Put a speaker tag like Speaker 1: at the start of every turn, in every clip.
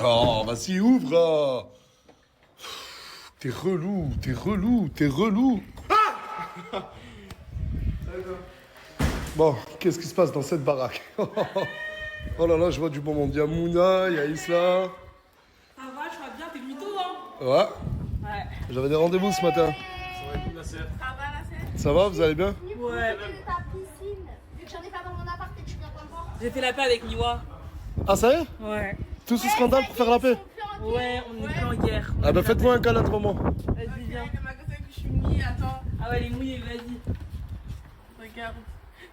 Speaker 1: Oh, vas-y, ouvre. T'es relou, t'es relou, t'es relou. Bon, qu'est-ce qui se passe dans cette baraque? Oh là là, je vois du bon monde. Il y a Mouna, il y a Isla.
Speaker 2: Ça va, je vais bien, t'es mytho, hein?
Speaker 1: Ouais.
Speaker 2: Ouais.
Speaker 1: J'avais des rendez-vous ce matin.
Speaker 2: Ça va, la sœur?
Speaker 1: Ça va, vous allez bien?
Speaker 2: Ouais.
Speaker 3: De ta piscine. Vu que j'en ai pas dans mon appart et que tu viens pas me voir.
Speaker 2: J'ai fait la paix avec Niwa.
Speaker 1: Ah, ça y est?
Speaker 2: Ouais.
Speaker 1: Tout ce scandale pour faire la paix?
Speaker 2: Ouais, on est plus en guerre.
Speaker 1: Ah bah faites-moi un câlin devant moi.
Speaker 2: Vas-y, viens.
Speaker 4: Le magasin que je suis mouillée, attends,
Speaker 2: Ah ouais, elle est mouillée, vas-y.
Speaker 4: regarde.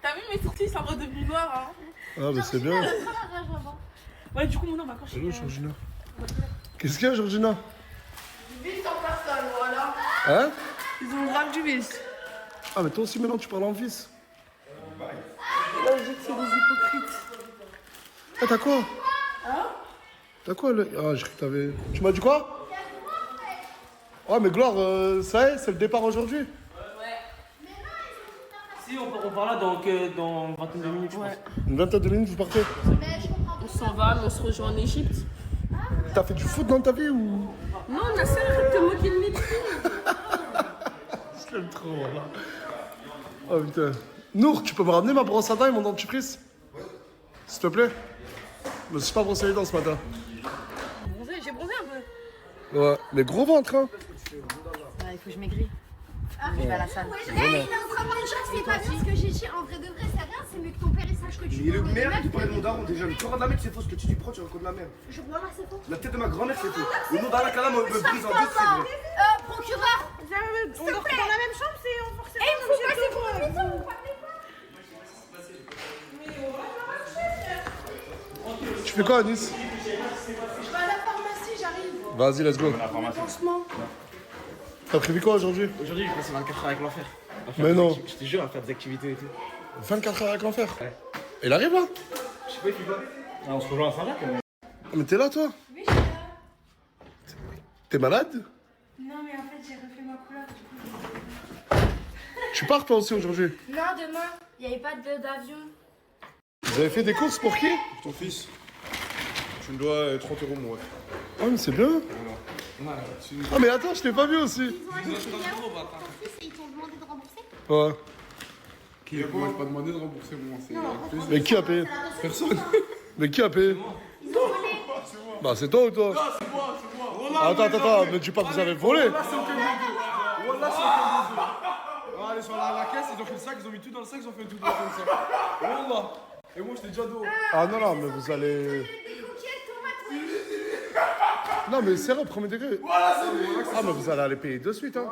Speaker 4: T'as vu mes sourcils, sont redevenus noirs, hein?
Speaker 1: Ah bah c'est bien.
Speaker 2: Ouais, du coup, mon nom va quand je
Speaker 1: Hello Georgina. Qu'est-ce qu'il y a Georgina?
Speaker 4: Du vice en personne, voilà.
Speaker 1: Hein?
Speaker 4: Ils ont grave du vice.
Speaker 1: Ah mais toi aussi maintenant tu parles en vice.
Speaker 4: Là, je dis que c'est des hypocrites.
Speaker 1: Ah t'as quoi?
Speaker 4: Hein?
Speaker 1: T'as quoi là? Ah j'ai cru que t'avais... Tu m'as dit quoi? Ah mais Gloire, ça y est, c'est le départ aujourd'hui?
Speaker 2: Si, on part là dans une vingtaine de minutes, je pense.
Speaker 1: Une vingtaine de minutes vous partez?
Speaker 4: On s'en va, mais on se rejoint en Égypte.
Speaker 1: T'as fait du foot dans ta vie ou?
Speaker 4: Non, Nasser, arrête de te moquer de mes filles.
Speaker 1: Je l'aime trop voilà. Oh putain. Nour, tu peux me ramener ma brosse à dents et mon dentifrice? S'il te plaît? Je me suis pas brossé les dents ce matin.
Speaker 4: J'ai bronzé un peu.
Speaker 1: Ouais, mais gros ventre hein.
Speaker 4: Il faut que je maigris. Je vais à la salle.
Speaker 3: Il est en train de me dire que c'est pas bien ce que j'ai dit. En vrai de vrai, c'est rien. C'est mieux que ton père il sache que tu
Speaker 5: Il est le
Speaker 3: bois.
Speaker 5: merde qui parlait de mon daron déjà. Le corps de la mère, c'est faux. Ce que tu dis, prends, tu racontes la merde.
Speaker 3: Je bois là, c'est faux.
Speaker 5: La tête de ma grand-mère, c'est faux. Le nom d'Allah me brise en deux, c'est vrai.
Speaker 3: Procureur.
Speaker 4: On dort dans la même chambre, c'est forcément.
Speaker 3: Il faut passer pour un mytho. Vous parlez pas.
Speaker 1: Tu fais quoi à Nice?
Speaker 3: Je vais à la pharmacie, j'arrive.
Speaker 1: Vas-y, let's go.
Speaker 3: Pansement.
Speaker 1: T'as prévu quoi aujourd'hui?
Speaker 5: Aujourd'hui, je passe 24 heures avec l'enfer.
Speaker 1: Mais non.
Speaker 5: Je te jure, à faire des activités et tout.
Speaker 1: 24 heures avec l'enfer. Il arrive là?
Speaker 5: Je sais pas, il fait quoi?
Speaker 6: On se rejoint à Saint-Jacques quand même.
Speaker 1: Ah, mais t'es là toi?
Speaker 3: Oui, je suis là.
Speaker 1: T'es malade?
Speaker 3: Non, mais en fait, j'ai refait ma couleur. Du coup,
Speaker 1: Tu pars toi aussi aujourd'hui?
Speaker 3: non, demain, il n'y avait pas d'avion.
Speaker 1: Vous avez fait des courses pour qui?
Speaker 6: Ton fils, tu me dois 30 € mon ref.
Speaker 1: Ah mais c'est bien. Ah mais attends, je t'ai pas vu aussi.
Speaker 3: Ils ont acheté des yaourts pour ton fils et ils t'ont demandé de rembourser.
Speaker 1: Ouais.
Speaker 6: Moi, j'ai pas demandé de rembourser moi. C'est avec plaisir.
Speaker 1: Mais qui a payé?
Speaker 6: Personne.
Speaker 1: Mais qui a payé?
Speaker 3: Ils ont volé.
Speaker 1: Bah c'est toi ou toi?
Speaker 6: C'est moi.
Speaker 1: Attends, me dis pas que vous avez volé.
Speaker 6: Voilà, c'est aucun des deux. Voilà, c'est aucun des deux. Ah, allez sur la caisse, ils ont fait le sac, ils ont mis tout dans le sac, ils ont fait tout dans comme ça. Voilà. Et moi, j'étais déjà dos.
Speaker 1: Ah non, mais vous allez...
Speaker 3: Des coquillettes, tomates, oui.
Speaker 1: Non mais sérieux, premier degré.
Speaker 6: Voilà, c'est bon.
Speaker 1: Ah mais vous allez aller payer de suite hein.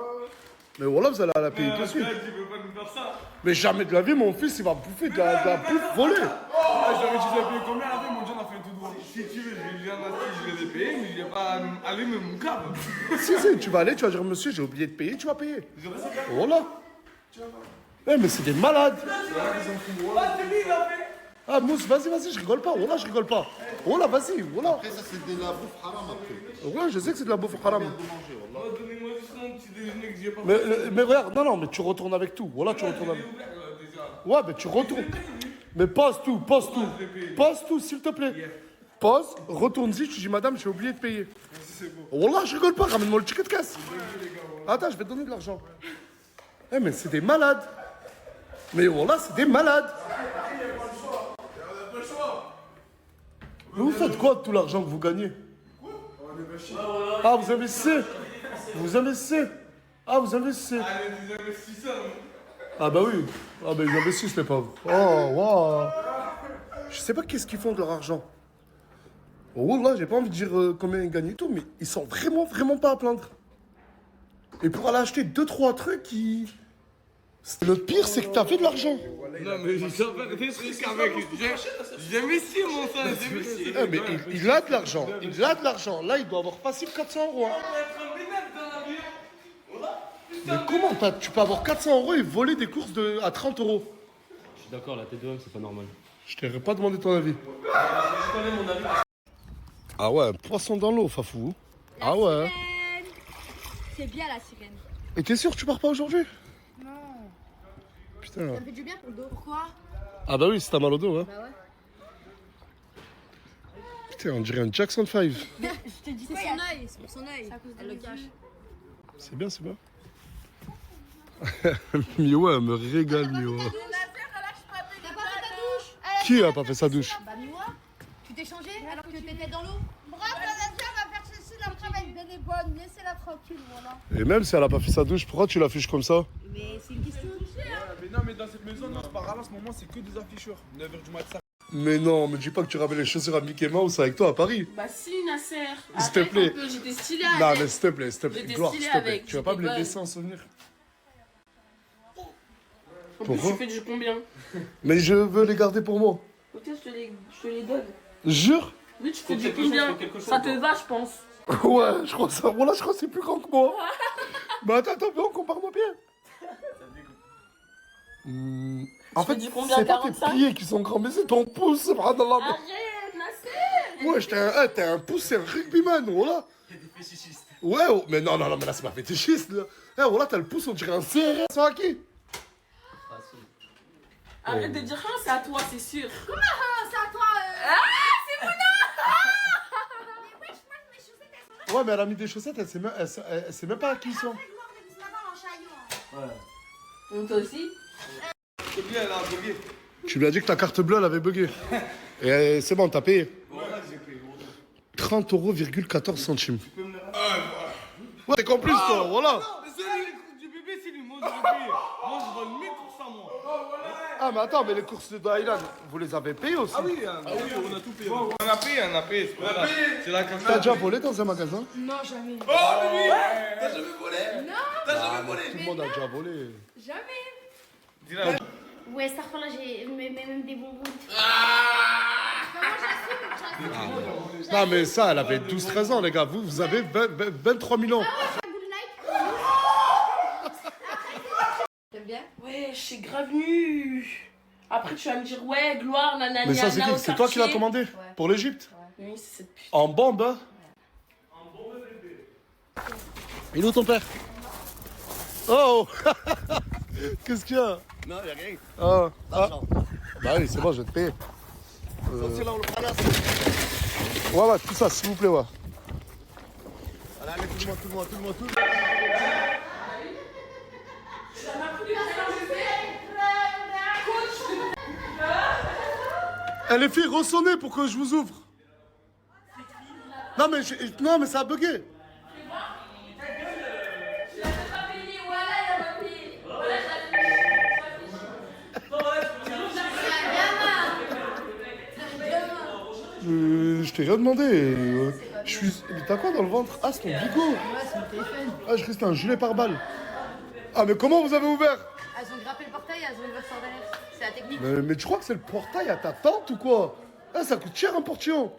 Speaker 1: Mais voilà, vous allez aller payer de suite.
Speaker 6: Tu veux pas nous faire ça?
Speaker 1: Mais jamais de la vie, mon fils, il va bouffer de la bouffe volée.
Speaker 6: Ah, je leur ai dit, j'ai payé combien après? Ils m'ont dit, on a fait tout droit. Si tu veux, je viens d'acheter, je vais les payer, mais je vais pas aller me mon câble.
Speaker 1: Si, tu vas aller, tu vas dire, monsieur, j'ai oublié de payer, tu vas payer. Voilà. Eh, mais c'est des malades. Ah, Mousse, vas-y, je rigole pas. Voilà, je rigole pas. Voilà, vas-y, voilà.
Speaker 7: Après, ça, c'est de la bouffe haram après.
Speaker 1: Ouais, je sais que c'est de la bouffe haram.
Speaker 6: Donnez-moi juste mon petit déjeuner que j'ai pas
Speaker 1: Mais regarde, non, mais tu retournes avec tout. Voilà, tu retournes avec.
Speaker 6: déjà.
Speaker 1: Ouais, mais tu retournes. Mais pose tout, s'il te plaît. Pose, retourne-y, tu dis, madame, j'ai oublié de payer.
Speaker 6: C'est bon.
Speaker 1: Wallah, je rigole pas, ramène-moi le ticket de caisse. Attends, je vais te donner de l'argent. Eh, mais c'est des malades. Mais Wallah, c'est des malades. Mais vous faites quoi de tout l'argent que vous gagnez? Ah, vous investissez? Vous investissez? Ah, vous investissez?
Speaker 6: Allez, des investisseurs.
Speaker 1: Ah bah oui. Ah bah ils investissent les pauvres. Oh, waouh. Je sais pas qu'est-ce qu'ils font de leur argent. Oh là, j'ai pas envie de dire combien ils gagnent et tout, mais ils sont vraiment pas à plaindre. Et pour aller acheter 2-3 trucs, le pire, c'est que t'as fait de l'argent.
Speaker 6: Non, mais j'ai faire des trucs avec. J'ai investi mon sang, j'ai investi.
Speaker 1: Eh, mais il a de l'argent. Il a de l'argent. Là, il doit avoir passif 400 €. Hein.
Speaker 6: On va être un bénéfice dans la vie. Voilà.
Speaker 1: Mais comment tu peux avoir 400 € et voler des courses à 30 €?
Speaker 8: Je suis d'accord, la tête de homme, c'est pas normal.
Speaker 1: Je t'aurais pas demandé ton avis.
Speaker 8: Je connais mon avis.
Speaker 1: Ah ouais, poisson dans l'eau, Fafou. Ah ouais.
Speaker 3: C'est bien la sirène.
Speaker 1: Et t'es sûr que tu pars pas aujourd'hui?
Speaker 3: Non.
Speaker 1: Putain.
Speaker 3: Ça me fait du bien pour le dos. Pourquoi?
Speaker 1: Ah bah oui, si t'as mal au dos, hein.
Speaker 3: Bah ouais.
Speaker 1: Putain, on dirait un Jackson 5.
Speaker 3: C'est son œil, c'est pour son œil. Elle le cache.
Speaker 1: C'est bien, c'est bien. Miwa, elle me régale, Miwa.
Speaker 3: T'as pas fait ta douche?
Speaker 1: Qui a pas fait sa douche?
Speaker 3: Bah Miwa, tu t'es changé alors que t'étais dans l'eau? Bravo, la nation va faire ceci, la travail, elle est bonne, laissez-la tranquille, voilà.
Speaker 1: Et même si elle a pas fait sa douche, pourquoi tu l'affiches comme ça?
Speaker 3: Mais c'est une question.
Speaker 6: Mais non, mais dans cette maison, non, c'est pas grave, en ce moment, c'est que des afficheurs. 9h du matin.
Speaker 1: Mais non, me dis pas que tu ramènes les chaussures à Mickey Mouse avec toi à Paris.
Speaker 4: Bah si, Nasser.
Speaker 1: S'il te plaît.
Speaker 4: Un peu, j'étais stylée
Speaker 1: Non,
Speaker 4: avec.
Speaker 1: mais s'il te plaît, s'il te plaît.
Speaker 4: J'étais
Speaker 1: Gloire,
Speaker 4: stylée
Speaker 1: s'il te plaît.
Speaker 4: avec,
Speaker 1: Tu vas pas me
Speaker 4: j'étais
Speaker 1: les
Speaker 4: bonne.
Speaker 1: laisser en souvenir.
Speaker 4: En plus,
Speaker 1: Pourquoi
Speaker 4: tu fais du combien?
Speaker 1: Mais je veux les garder pour moi.
Speaker 4: Ok, je te les donne.
Speaker 1: Jure?
Speaker 4: Oui, tu fais
Speaker 8: Faut
Speaker 4: du
Speaker 8: quelque chose,
Speaker 4: combien?
Speaker 8: faut quelque chose,
Speaker 4: Ça te
Speaker 8: toi.
Speaker 4: va, je pense.
Speaker 1: Ouais, je crois ça. Voilà, je crois que c'est plus grand que moi. Mais attends, viens, compare-moi bien. En
Speaker 4: Tu
Speaker 1: fait,
Speaker 4: fais du combien,
Speaker 1: c'est pas tes
Speaker 4: 45?
Speaker 1: pieds qui sont grands, mais c'est ton pouce. Subhanallah.
Speaker 4: Arrête, Nasser.
Speaker 1: Ouais, t'es un pouce, c'est un rugbyman, voilà. Ouais, oh, mais non, mais là, c'est pas fétichiste, là. Eh, voilà, t'as le pouce, on dirait un CRS à qui?
Speaker 4: Arrête de dire rien, c'est à toi, c'est sûr.
Speaker 3: Ah, c'est à toi.
Speaker 4: C'est mon
Speaker 3: Mais wesh, moi, mes chaussettes, elles sont là.
Speaker 1: Ouais, mais elle a mis des chaussettes, elle sait même pas à qui ils sont.
Speaker 3: Après, Gloire, elle a mis là-bas en chaillot.
Speaker 4: Donc toi aussi?
Speaker 6: C'est bien, elle a bugué.
Speaker 1: Tu lui as dit que ta carte bleue, elle avait bugué. Et c'est bon, t'as payé.
Speaker 6: Voilà, j'ai payé.
Speaker 1: 30,14 €. Ouais, t'es complice, toi, voilà.
Speaker 6: Non, mais celui du bébé, c'est lui. Moi, je vais payer. Moi, je vends mes courses à moi.
Speaker 1: Ah, mais attends, mais les courses de Dylan, vous les avez payées aussi?
Speaker 6: Ah oui, on a tout payé. On a payé, c'est pas grave. C'est la carte.
Speaker 1: T'as déjà volé dans un magasin?
Speaker 3: Non, jamais.
Speaker 6: Oh, bébé! T'as jamais volé?
Speaker 3: Non,
Speaker 6: T'as jamais volé?
Speaker 1: Tout le monde a déjà volé.
Speaker 3: jamais.
Speaker 6: Dis-la.
Speaker 3: Ouais, cette fois-là, j'ai même des bonbons.
Speaker 1: Non, mais ça, elle avait 12-13 ans, les gars. Vous avez 23 000 ans.
Speaker 3: T'aimes bien?
Speaker 4: Ouais, je suis grave nu. Après, tu vas me dire, ouais, gloire, nanana.
Speaker 1: Mais ça, c'est qui? C'est toi qui l'as commandé? Pour l'Égypte?
Speaker 4: Oui, c'est cette pute.
Speaker 1: En bombe, hein? Il est où ton père? Oh! Qu'est-ce qu'il y a?
Speaker 5: Non, y'a rien.
Speaker 1: Ah. Bah oui, c'est bon, je vais te payer.
Speaker 5: C'est là, on le prend là.
Speaker 1: Ouais, tout ça, s'il vous plaît, ouais.
Speaker 5: Allez, tout le monde.
Speaker 1: Eh, les filles, ressonnez pour que je vous ouvre. Non, mais ça a bugué. Je t'ai rien demandé. Je suis. Mais t'as quoi dans le ventre? Ah, c'est ton bigot.
Speaker 3: Ouais, c'est mon téléphone.
Speaker 1: Ah, je crois que c'était un gilet pare-balles. Ah, mais comment vous avez ouvert?
Speaker 3: Elles ont grappé le portail, elles ont ouvert sans derrière. C'est la technique.
Speaker 1: Mais tu crois que c'est le portail à ta tante ou quoi? Ah, ça coûte cher un portillon.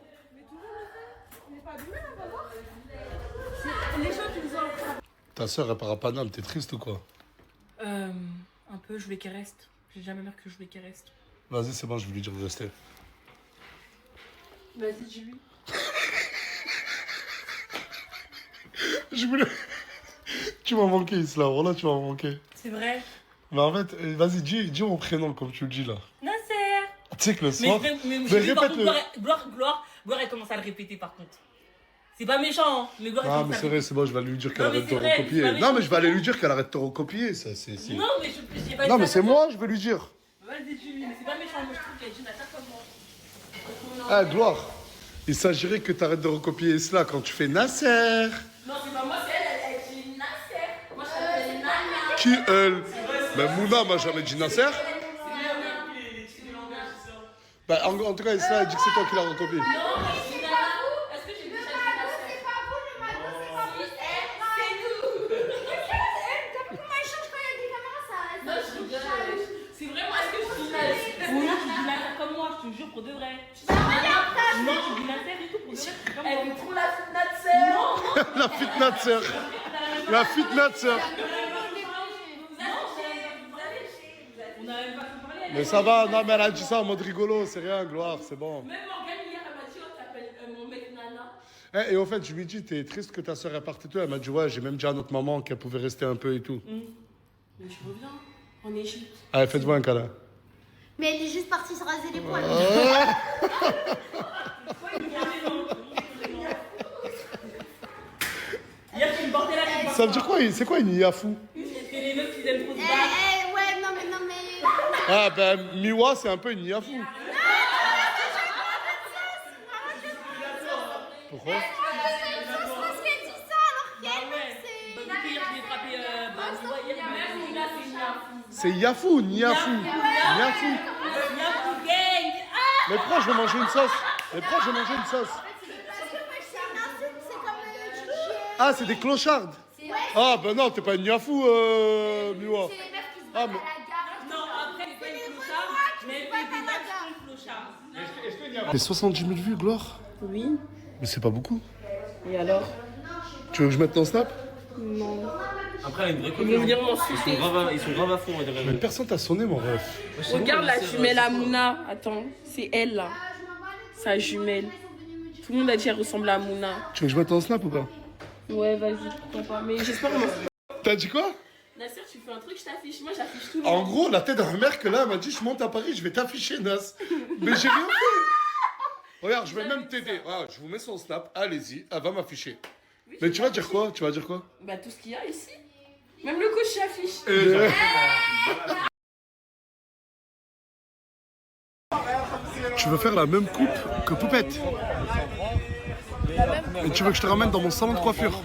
Speaker 4: Les gens qui nous ont.
Speaker 1: Ta soeur, elle part à Paname, t'es triste ou quoi?
Speaker 4: Un peu, je voulais qu'elle reste. J'ai jamais marre que je voulais qu'elle reste.
Speaker 1: Vas-y, c'est bon, je vais lui dire de rester.
Speaker 4: Vas-y, dis-lui.
Speaker 1: Je voulais. Tu m'as manqué, Isla, voilà, tu m'as manqué.
Speaker 4: C'est vrai.
Speaker 1: Mais en fait, vas-y, dis mon prénom comme tu le dis là.
Speaker 4: Nasser.
Speaker 1: Tu sais que le
Speaker 4: Mais,
Speaker 1: soir.
Speaker 4: mais
Speaker 1: répète-le.
Speaker 4: Gloire, elle commence à le répéter par contre. C'est pas méchant, hein, mais Gloire, elle
Speaker 1: Ah,
Speaker 4: commence
Speaker 1: mais
Speaker 4: à
Speaker 1: c'est vrai, c'est bon, je vais lui dire qu'elle
Speaker 4: Non, mais
Speaker 1: arrête de
Speaker 4: c'est vrai,
Speaker 1: recopier.
Speaker 4: c'est pas
Speaker 1: Non,
Speaker 4: méchant.
Speaker 1: mais je vais aller lui dire qu'elle arrête de recopier. Ça, c'est.
Speaker 4: Non, mais j'ai pas dit
Speaker 1: Non, mais
Speaker 4: ça
Speaker 1: c'est
Speaker 4: comme
Speaker 1: moi, je vais lui dire.
Speaker 4: ça. Vas-y, dis-lui, mais c'est pas méchant, moi je trouve qu'elle est une attaque comme moi.
Speaker 1: Ah, Gloire, il s'agirait que tu arrêtes de recopier cela quand tu fais Nasser.
Speaker 4: Non, c'est pas moi, c'est elle dit Nasser. Moi je t'appelle Nana.
Speaker 1: Qui, elle? Mais Mouna m'a jamais dit Nasser. Bah, en tout cas, Isla a dit que c'est toi qui l'as recopié.
Speaker 4: Non, mais je dis Nana. Est-ce que j'ai déjà dit Nasser?
Speaker 3: C'est pas vous, le magot, c'est pas vous.
Speaker 4: C'est nous.
Speaker 3: T'as vu comment elle change quand il y a des caméras, ça?
Speaker 4: Non, je rigole. C'est vraiment, est-ce que je dis Nasser? Oui, tu dis Nasser comme moi, je te jure, pour de vrai. Non, tu dis Nasser et tout, pour de vrai. Elle me trouve la fille Nasser. Non,
Speaker 1: La fit Nasser. La fit Nasser.
Speaker 4: on a même pas pu parler.
Speaker 1: Mais ça va, non, mais elle a dit ça en mode rigolo, c'est rien, Gloire, c'est bon.
Speaker 4: Même Morgane hier, elle m'a dit, oh, t'appelles mon mec Nana.
Speaker 1: Et au fait, je lui ai dit, t'es triste que ta soeur est partie et tout. Elle m'a dit, ouais, j'ai même dit à notre maman qu'elle pouvait rester un peu et tout.
Speaker 4: Mais je reviens en Égypte.
Speaker 1: Allez, faites-moi un câlin.
Speaker 3: Mais elle est juste partie se raser les poils.
Speaker 4: Pourquoi il me fait
Speaker 1: Ça veut dire quoi? C'est quoi une Yafou?
Speaker 4: C'est les meufs qui aiment trop se battre.
Speaker 3: Ouais, non mais...
Speaker 1: Ah ben Miwa c'est un peu une Yafou. Pourquoi?
Speaker 3: Parce qu'elle dit ça alors
Speaker 4: Bah ouais. Bah, vu que hier, je l'ai frappé, bah, tu vois, hier, même là, c'est une Yafou.
Speaker 1: C'est Yafou, Niafou. Niafou.
Speaker 4: Yafou gang. Ah!
Speaker 1: Mais pourquoi je vais manger une sauce? Mais pourquoi je vais manger une sauce?
Speaker 3: c'est comme
Speaker 1: Ah c'est des clochardes. Ah ben non, t'es pas une Yafou Miwa.
Speaker 3: c'est les meufs qui se
Speaker 1: Ah
Speaker 3: battent
Speaker 1: mais...
Speaker 3: à la gare.
Speaker 4: Non, après, c'est pas une clochard, mais elle fait des actes pour une clochard.
Speaker 1: Mais 70 000 vues, Gloire?
Speaker 2: Oui.
Speaker 1: Mais c'est pas beaucoup.
Speaker 2: Et alors?
Speaker 1: Tu veux que je mette ton snap?
Speaker 2: Non.
Speaker 8: Après, elle a une vraie
Speaker 2: Ils
Speaker 8: copine.
Speaker 2: vont venir m'en
Speaker 8: Ils
Speaker 2: sucer.
Speaker 8: sont grave à fond. on dirait.
Speaker 1: Mais personne t'a sonné mon ref.
Speaker 2: Regarde là, tu mets la Mouna. Attends, c'est elle là. Sa jumelle. Tout le monde a dit qu'elle ressemble à Mouna.
Speaker 1: Tu veux que je mette ton snap ou pas?
Speaker 2: Ouais, vas-y, pourquoi pas. Mais j'espère qu'on
Speaker 1: T'as dit quoi?
Speaker 2: Nasser, tu fais un truc, je t'affiche. Moi, j'affiche tout le
Speaker 1: En
Speaker 2: monde.
Speaker 1: gros, la tête d'un mec que là, elle m'a dit je monte à Paris, je vais t'afficher, Nas. Mais j'ai rien fait. Regarde, je vais même t'aider. Ah, je vous mets son snap, allez-y, elle va m'afficher. Mais tu vas dire quoi? Tu vas dire quoi?
Speaker 2: Bah, tout ce qu'il y a ici. Même le coach s'affiche.
Speaker 1: Tu veux faire la même coupe que Poupette? Et tu veux que je te ramène dans mon salon de coiffure?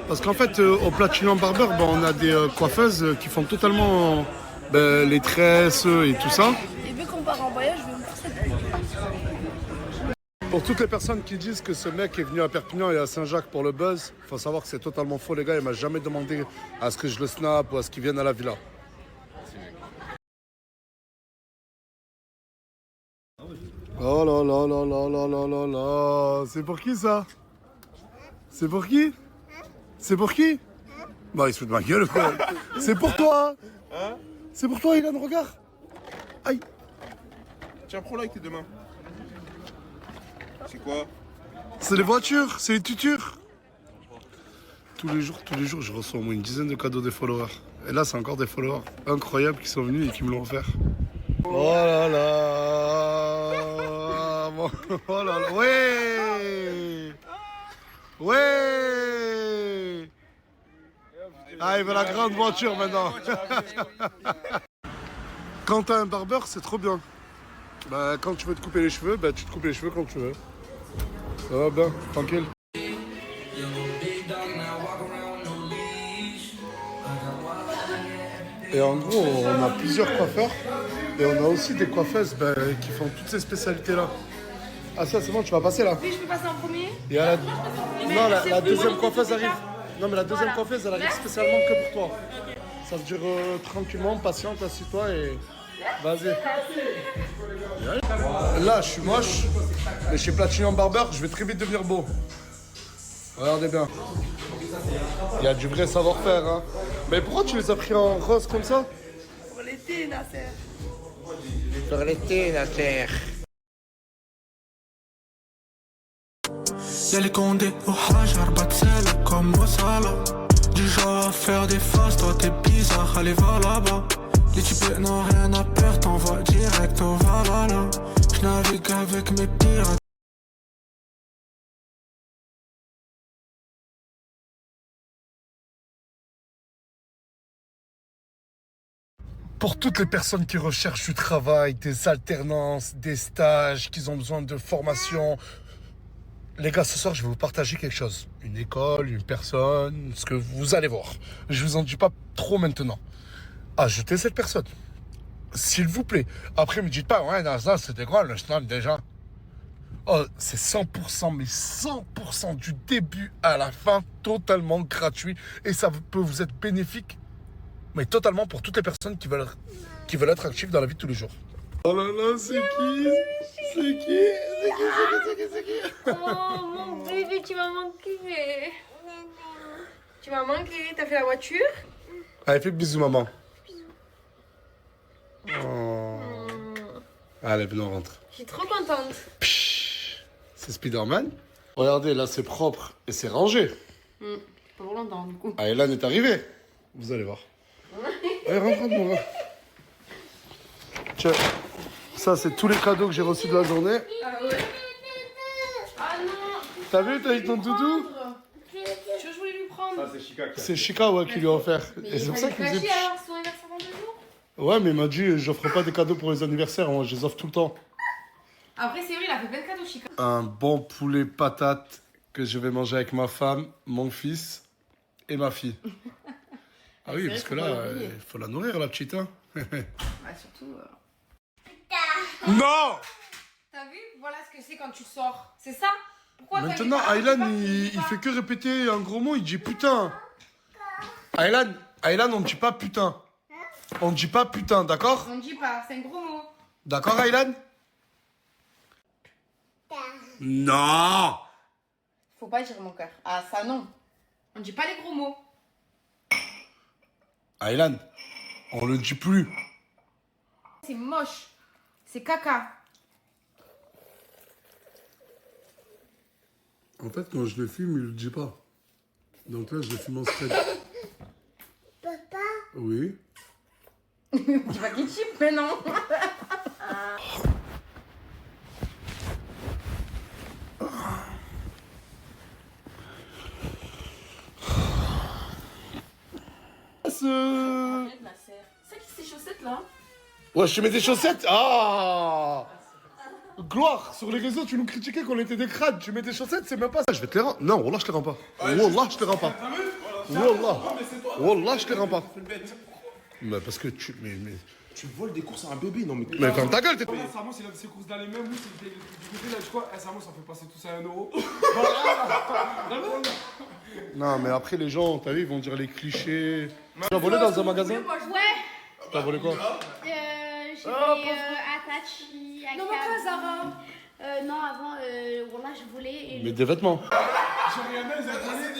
Speaker 1: Parce qu'en fait, au Platinum Barber, on a des coiffeuses qui font totalement les tresses et tout ça.
Speaker 3: Et vu qu'on part en voyage, je vais me faire cette pub.
Speaker 1: Pour toutes les personnes qui disent que ce mec est venu à Perpignan et à Saint-Jacques pour le buzz, faut savoir que c'est totalement faux, les gars. Il m'a jamais demandé à ce que je le snap ou à ce qu'il vienne à la villa. Oh là là là là là là là là. C'est pour qui ça? C'est pour qui? C'est pour qui? Bah il se fout de ma gueule quoi. C'est pour toi. C'est pour toi, Ilan, regarde. Aïe.
Speaker 6: Tiens, prends-la avec tes deux mains. C'est quoi?
Speaker 1: C'est les voitures, c'est les tutures. Tous les jours, je reçois au moins une dizaine de cadeaux des followers. Et là, c'est encore des followers incroyables qui sont venus et qui me l'ont offert. Oh là là. Oh là là. Ouais. Ouais. Ah, il veut la grande voiture maintenant. Quand t'as un barbeur, c'est trop bien. Bah, quand tu veux te couper les cheveux, bah, tu te coupes les cheveux quand tu veux. Ça va bien, tranquille. Et en gros, on a plusieurs coiffeurs et on a aussi des coiffeuses qui font toutes ces spécialités-là. Ah ça c'est bon, tu vas passer là.
Speaker 2: Oui, je peux passer en premier.
Speaker 1: Il y a la... Non, la deuxième coiffeuse arrive. Non mais la deuxième coiffeuse elle arrive spécialement que pour toi. Ça se dure tranquillement, patiente, assis-toi et... Vas-y. Là je suis moche, mais chez Platinum Barber je vais très vite devenir beau. Regardez bien. Il y a du vrai savoir-faire, hein. Mais pourquoi tu les as pris en rose comme ça?
Speaker 2: Pour l'été, Nasser.
Speaker 1: Pour l'été, la terre.
Speaker 9: Y'a les condés au hajar, batsel comme au salam. Du genre à faire des faces, toi t'es bizarre, allez va là-bas. Les types n'ont rien à perdre, t'envoies direct au Valhalla. J'navigue avec mes pirates.
Speaker 1: Pour toutes les personnes qui recherchent du travail, des alternances, des stages, qui ont besoin de formation, les gars, ce soir, je vais vous partager quelque chose. Une école, une personne, ce que vous allez voir. Je vous en dis pas trop maintenant. Ajoutez cette personne. S'il vous plaît. Après, me dites pas, ouais, non, ça, c'était quoi le snap déjà? Oh, c'est 100%, mais 100% du début à la fin, totalement gratuit. Et ça peut vous être bénéfique. Mais totalement pour toutes les personnes qui veulent être actives dans la vie de tous les jours. Oh là là, c'est qui? C'est qui? C'est qui?
Speaker 3: Oh mon bébé, tu m'as manqué. Tu m'as manqué. T'as fait la voiture?
Speaker 1: Allez, fais bisous, maman. Oh. Allez, venez, on rentre.
Speaker 3: Je suis trop contente.
Speaker 1: C'est Spider-Man. Regardez, là, c'est propre et c'est rangé.
Speaker 3: Pas pour longtemps, du coup.
Speaker 1: Ah, Elan est arrivé. Vous allez voir. Allez, rentre, mon gars. Tiens, ça, c'est tous les cadeaux que j'ai reçus de la journée.
Speaker 3: Ah ouais. Ah non.
Speaker 1: T'as vu, t'as eu ton doudou?
Speaker 2: Tu veux que je voulais lui prendre?
Speaker 6: Ça, c'est Chica qui a
Speaker 1: C'est Chica, ouais, qui lui a offert. Et c'est pour ça qu'il me disait...
Speaker 3: son anniversaire dans 2 jours.
Speaker 1: Ouais, mais il m'a dit, j'offre pas des cadeaux pour les anniversaires, moi, je les offre tout le temps.
Speaker 4: Après, c'est vrai, il a fait plein de cadeaux, Chica.
Speaker 1: Un bon poulet patate que je vais manger avec ma femme, mon fils et ma fille. Ah oui,
Speaker 4: c'est
Speaker 1: parce
Speaker 4: vrai,
Speaker 1: que
Speaker 4: faut pas
Speaker 1: là,
Speaker 4: l'oublier.
Speaker 1: il faut la nourrir, la petite, hein.
Speaker 4: Ouais, surtout.
Speaker 1: Non!
Speaker 4: T'as vu? Voilà ce que c'est quand tu sors. C'est ça? Pourquoi t'as
Speaker 1: Maintenant,
Speaker 4: mis-
Speaker 1: Aylan,
Speaker 4: Ah,
Speaker 1: il fait que répéter un gros mot, il dit putain. Aylan, on ne dit pas putain. On ne dit pas putain, d'accord?
Speaker 4: On ne dit pas, c'est un gros mot.
Speaker 1: D'accord, Aylan? Non!
Speaker 4: Faut pas dire mon cœur. Ah, ça non. On ne dit pas les gros mots.
Speaker 1: Aylan, on le dit plus.
Speaker 4: C'est moche. C'est caca.
Speaker 1: En fait, quand je le filme, il le dit pas. Donc là, je le filme en secret.
Speaker 3: Papa.
Speaker 1: Oui.
Speaker 4: Tu vas qu'il chip, mais non.
Speaker 2: C'est qui ces chaussettes là?
Speaker 1: Ouais, je te mets des chaussettes. Ah! Gloire, sur les réseaux, tu nous critiquais qu'on était des crades. Tu mets des chaussettes, c'est même pas ça. Je vais te les rendre. Non, Wallah, je te les rends pas. Wallah, je te les rends pas. Wallah. Wallah, je te les rends pas. Mais parce que tu. Mais...
Speaker 5: Tu voles des courses à un bébé, non mais.
Speaker 1: Mais ferme ta gueule, t'es.
Speaker 6: Voilà, Samos, il a ses courses dans les mêmes. Lui, c'est du côté, il a dit quoi? Eh, Samos, on fait passer tout ça à 1 euro.
Speaker 1: Non, mais après, les gens, t'as vu, ils vont dire les clichés. Tu as volé dans un magasin?
Speaker 3: Ouais.
Speaker 1: T'as volé quoi?
Speaker 3: J'ai volé Atachi, Akam.
Speaker 4: Non, mais quoi, Zara?
Speaker 3: Non, avant, voilà, je volais. Et
Speaker 1: Mais des vêtements.
Speaker 6: J'ai rien dit,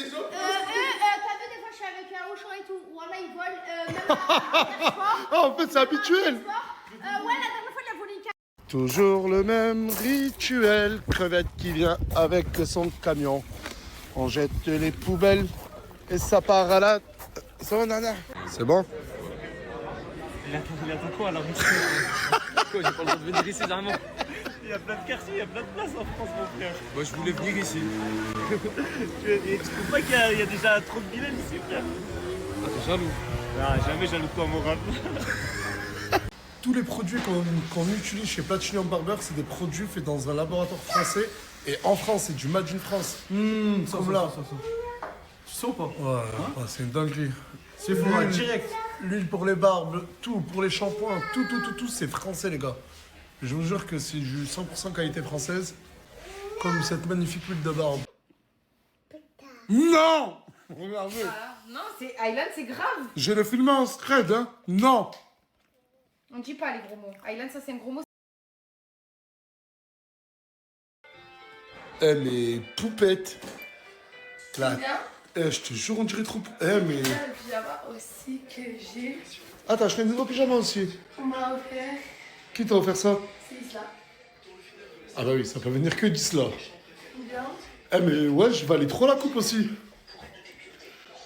Speaker 6: ils ont volé.
Speaker 3: t'as vu, des fois, je suis avec Auchan et tout. Voilà, ils volent. Même à sport.
Speaker 1: Ah, en fait, c'est habituel.
Speaker 3: Ouais, la dernière fois, il a volé une carte.
Speaker 1: Toujours le même rituel. Crevette qui vient avec son camion. On jette les poubelles et ça part à la. Ça va, nana? C'est bon?
Speaker 8: Il attend quoi alors? Quoi, j'ai pas le droit de venir ici, vraiment. Il y a plein de quartiers, il y a plein de places en France, mon frère.
Speaker 5: Moi, je voulais venir ici.
Speaker 8: Tu trouves pas qu'il y a déjà trop de billets ici, frère?
Speaker 5: Ah, t'es jaloux.
Speaker 8: Non, jamais jaloux de toi, mon rap.
Speaker 1: Tous les produits qu'on utilise chez Platinum Barber, c'est des produits faits dans un laboratoire français. Et en France, c'est du Made in France. Comme là.
Speaker 5: Tu sais ou pas?
Speaker 1: Ouais, ouais, c'est une dinguerie.
Speaker 5: C'est fou,
Speaker 1: L'huile,
Speaker 5: direct.
Speaker 1: l'huile pour les barbes, tout, pour les shampoings, tout, c'est français, les gars. Je vous jure que c'est du 100% qualité française. Comme cette magnifique huile de barbe. Non! Regardez.
Speaker 4: Non, c'est Aylan, c'est grave.
Speaker 1: Je le filme en scred, hein? Non!
Speaker 4: On ne dit pas les gros mots. Aylan, ça c'est un gros mot.
Speaker 1: Eh, mais poupette. Là.
Speaker 2: Bien.
Speaker 1: Eh, je te jure, on dirait trop. Eh, mais.
Speaker 2: Le pyjama aussi que j'ai.
Speaker 1: Ah, t'as acheté un nouveau pyjama aussi?
Speaker 2: On m'a offert.
Speaker 1: Qui t'a offert ça?
Speaker 2: C'est ça.
Speaker 1: Ah, bah oui, ça peut venir que d'Isla.
Speaker 2: Bien.
Speaker 1: Eh, mais ouais, je vais aller trop la coupe aussi.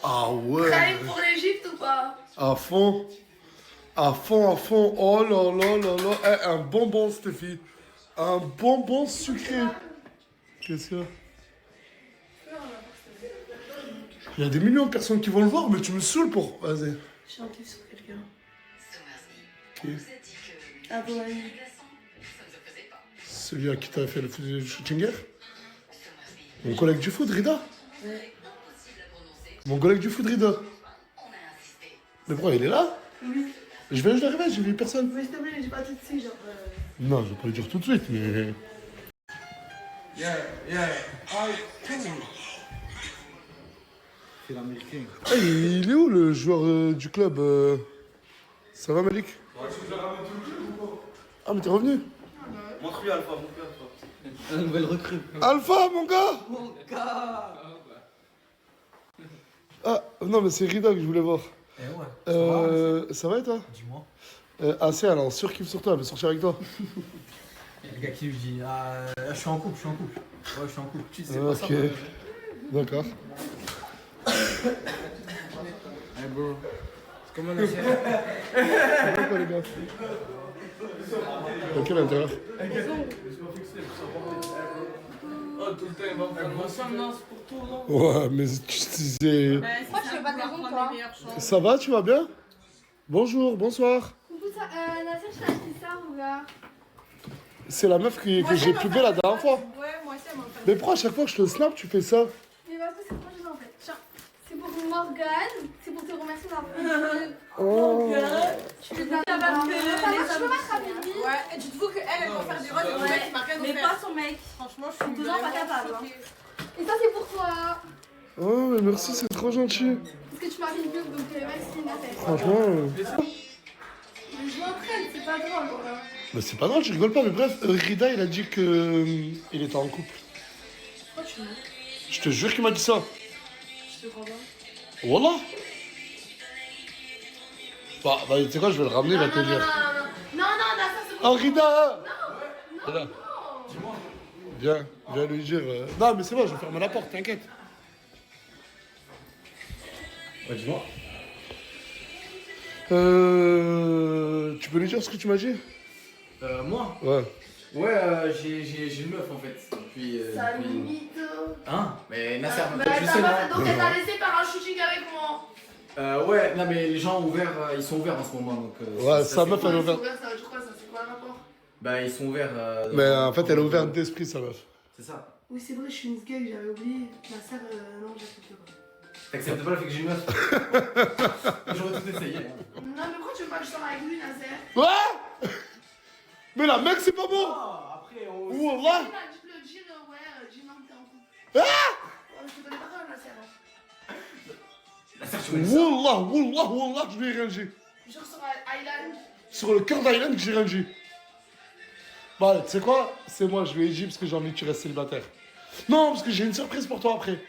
Speaker 1: Ah ouais.
Speaker 2: T'arrives pour l'Egypte ou pas?
Speaker 1: À fond. À fond, à fond. Oh là là là là. Eh, un bonbon, Stéphie. Un bonbon sucré. Qu'est-ce qu'il y a? Il y a des millions de personnes qui vont le voir, mais tu me saoules pour. Vas-y.
Speaker 2: Chanter sur quelqu'un.
Speaker 1: Qui?
Speaker 2: À ton ami.
Speaker 1: Celui à qui t'as fait le shooting hier? Mon collègue du foot, Rida?
Speaker 2: Ouais.
Speaker 1: Mon collègue du foot, Rida? Mais pourquoi il est là?
Speaker 2: Oui.
Speaker 1: Je viens juste d'arriver, j'ai vu personne.
Speaker 2: Mais s'il te plaît, j'ai pas tout de suite, genre.
Speaker 1: Non, je vais pas le dire tout de suite, mais.
Speaker 6: Yeah.
Speaker 5: C'est l'américain.
Speaker 1: Hey, il est où le joueur du club Ça va, Malik? Ah, mais t'es revenu?
Speaker 8: Montre-lui Alpha, montre-lui Alpha.
Speaker 5: La nouvelle recrue.
Speaker 1: Alpha, mon gars!
Speaker 5: Mon gars.
Speaker 1: Ah, non, mais c'est Rida que je voulais voir.
Speaker 5: Eh ouais.
Speaker 1: Ça va et toi?
Speaker 5: Dis-moi.
Speaker 1: C'est elle en surkiffe sur toi, elle veut sortir avec toi.
Speaker 5: Le gars qui lui dit je suis en couple, Ouais, je suis en couple. Tu sais pas ça.
Speaker 1: Ok. D'accord.
Speaker 5: Hey bro. C'est comme un ancien.
Speaker 1: C'est quoi, les gars? Dans quel intérieur?
Speaker 6: Oh, tout le temps, il va me faire
Speaker 4: Ressemblance pour
Speaker 1: Ouais, mais tu sais...
Speaker 3: Moi, je fais pas de raison, toi.
Speaker 1: Ça va, tu vas bien? Bonjour, bonsoir.
Speaker 3: Coucou, Nasser, je t'ai acheté ça, mon gars.
Speaker 1: C'est la meuf que j'ai pubé la dernière fois.
Speaker 3: Ouais, moi aussi, elle m'a fait.
Speaker 1: Mais pourquoi à chaque fois que je te snap, tu fais ça?
Speaker 3: Mais parce que c'est trop juste en fait. Tiens, c'est pour Morgane, c'est pour te remercier d'avoir fait.
Speaker 1: Oh.
Speaker 3: Tu peux pas faire je peux pas travailler.
Speaker 4: Ouais, et tu te fous qu'elle va faire des rôles de mec qui m'a rien
Speaker 2: Mais pas son mec.
Speaker 4: Franchement, je suis
Speaker 2: Dedans, pas capable.
Speaker 3: Et ça, c'est pour toi.
Speaker 1: Oh, mais merci, c'est trop gentil.
Speaker 3: Parce que tu m'as fait une pub, donc merci, Nasser.
Speaker 1: Franchement...
Speaker 3: Mais je m'entraîne, c'est pas drôle, voilà.
Speaker 1: Mais c'est pas drôle, je rigole pas, mais bref, Rida, il a dit que il était en couple.
Speaker 2: Pourquoi tu veux?
Speaker 1: Je te jure qu'il m'a dit ça.
Speaker 2: Je te crois pas.
Speaker 1: Wallah. Bah, tu sais quoi, je vais le ramener, il va te dire.
Speaker 3: Non, Nasser, c'est
Speaker 1: Oh, Rida! Non, dis-moi. Viens lui dire... Non, mais c'est bon, je vais fermer la porte, t'inquiète.
Speaker 5: Ouais, dis-moi.
Speaker 1: Tu peux lui dire ce que tu m'as dit?
Speaker 5: Moi?
Speaker 1: Ouais.
Speaker 5: Ouais, j'ai une meuf en fait. Depuis. Hein? Mais Nasser,
Speaker 3: Bah,
Speaker 5: je sais, non?
Speaker 3: donc elle t'a laissé faire un shooting avec moi.
Speaker 5: Ouais, non, mais les gens ouverts, ils sont ouverts en ce moment donc.
Speaker 1: Ouais, sa meuf, elle est ouverte.
Speaker 3: Ça veut dire quoi, ça? C'est quoi le rapport?
Speaker 5: Bah, ils sont ouverts.
Speaker 1: Mais en fait, elle est ouverte d'esprit, sa meuf.
Speaker 5: C'est ça.
Speaker 3: Oui, c'est vrai, je suis une gay, j'avais oublié. Ma sœur, non, j'accepte pas.
Speaker 5: T'acceptes pas le fait que j'ai une meuf? J'aurais tout essayé. Hein.
Speaker 3: Non, mais pourquoi tu veux pas que je sorte avec lui, Nasser?
Speaker 1: Ouais. Mais la mec, c'est pas bon.
Speaker 5: Après, on.
Speaker 1: Wallah.
Speaker 3: Le jean, ouais, jean, non, t'es en couple.
Speaker 1: Ah.
Speaker 3: Je te connais pas quand même, Nasser.
Speaker 5: Nasser, tu me dis ça?
Speaker 1: Wallah, je lui ai rien dit.
Speaker 3: Genre sur Island.
Speaker 1: Sur le cœur d'Island, j'ai rien dit. Bah, tu sais quoi? C'est moi, je lui ai dit parce que j'ai envie que tu restes célibataire. Non, parce que j'ai une surprise pour toi après.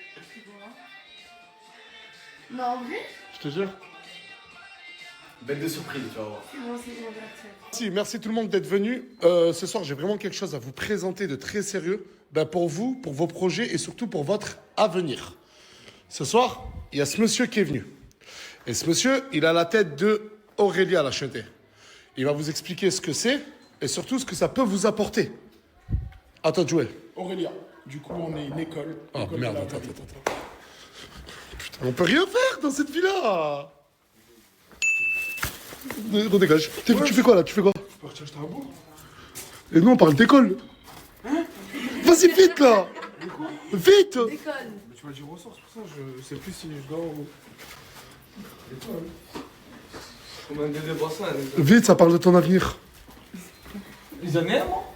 Speaker 3: Non, en vrai?
Speaker 1: Je te jure.
Speaker 5: Bête de surprise, tu vas voir.
Speaker 3: C'est bon, j'accepte.
Speaker 1: Merci tout le monde d'être venu. Ce soir, j'ai vraiment quelque chose à vous présenter de très sérieux. Ben, pour vous, pour vos projets et surtout pour votre avenir. Ce soir, il y a ce monsieur qui est venu. Et ce monsieur, il a la tête de Aurélia Lachenté. Il va vous expliquer ce que c'est et surtout ce que ça peut vous apporter. Attends, Joël.
Speaker 6: Aurélia, du coup, on est une école.
Speaker 1: Oh
Speaker 6: École
Speaker 1: merde,
Speaker 6: de la
Speaker 1: attends.
Speaker 6: vraie vie.
Speaker 1: Putain, on peut rien faire dans cette vie-là. On dégage. Tu fais quoi là? Tu fais quoi?
Speaker 6: Je peux partir acheter un bout.
Speaker 1: Et nous, on parle d'école. Vas-y, vite là. Vite.
Speaker 6: Mais tu m'as dit ressources pour ça, je sais plus si je dois ou. Et toi, hein? Combien de bébés boissons
Speaker 1: Vite, ça parle de ton avenir.
Speaker 5: Les années, moi?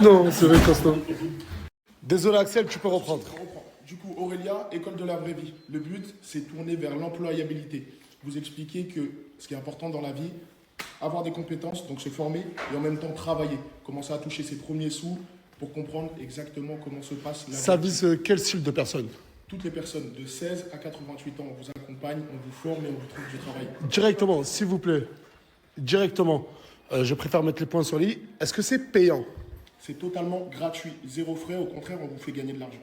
Speaker 1: Non, c'est vrai, Constant. Désolé, Axel, tu peux reprendre.
Speaker 6: Je reprends. Du coup, Aurélia, école de la vraie vie. Le but, c'est tourner vers l'employabilité. Vous expliquer que ce qui est important dans la vie, avoir des compétences, donc se former et en même temps travailler. Commencer à toucher ses premiers sous pour comprendre exactement comment se passe la
Speaker 1: Ça
Speaker 6: vie.
Speaker 1: vise quel style de personne?
Speaker 6: Toutes les personnes de 16 à 88 ans, on vous accompagne, on vous forme et on vous trouve du travail.
Speaker 1: Directement, s'il vous plaît. Directement. Je préfère mettre les points sur les i. Est-ce que c'est payant?
Speaker 6: C'est totalement gratuit, zéro frais, au contraire, on vous fait gagner de l'argent.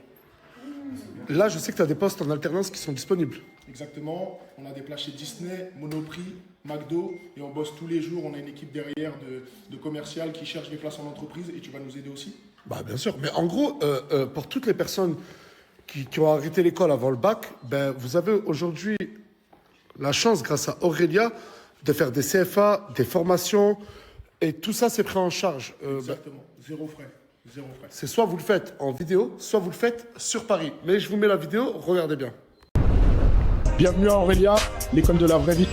Speaker 1: Là, je sais que tu as des postes en alternance qui sont disponibles.
Speaker 6: Exactement, on a des places chez Disney, Monoprix, McDo, et on bosse tous les jours, on a une équipe derrière de commercial qui cherche des places en entreprise, et tu vas nous aider aussi.
Speaker 1: Bah, bien sûr. Mais en gros, pour toutes les personnes qui ont arrêté l'école avant le bac, ben, vous avez aujourd'hui la chance, grâce à Aurélia, de faire des CFA, des formations, et tout ça, c'est pris en charge.
Speaker 6: Exactement, zéro frais. Zéro frais.
Speaker 1: C'est soit vous le faites en vidéo, soit vous le faites sur Paris. Mais je vous mets la vidéo, regardez bien.
Speaker 10: Bienvenue à Aurélia, l'école de la vraie vie.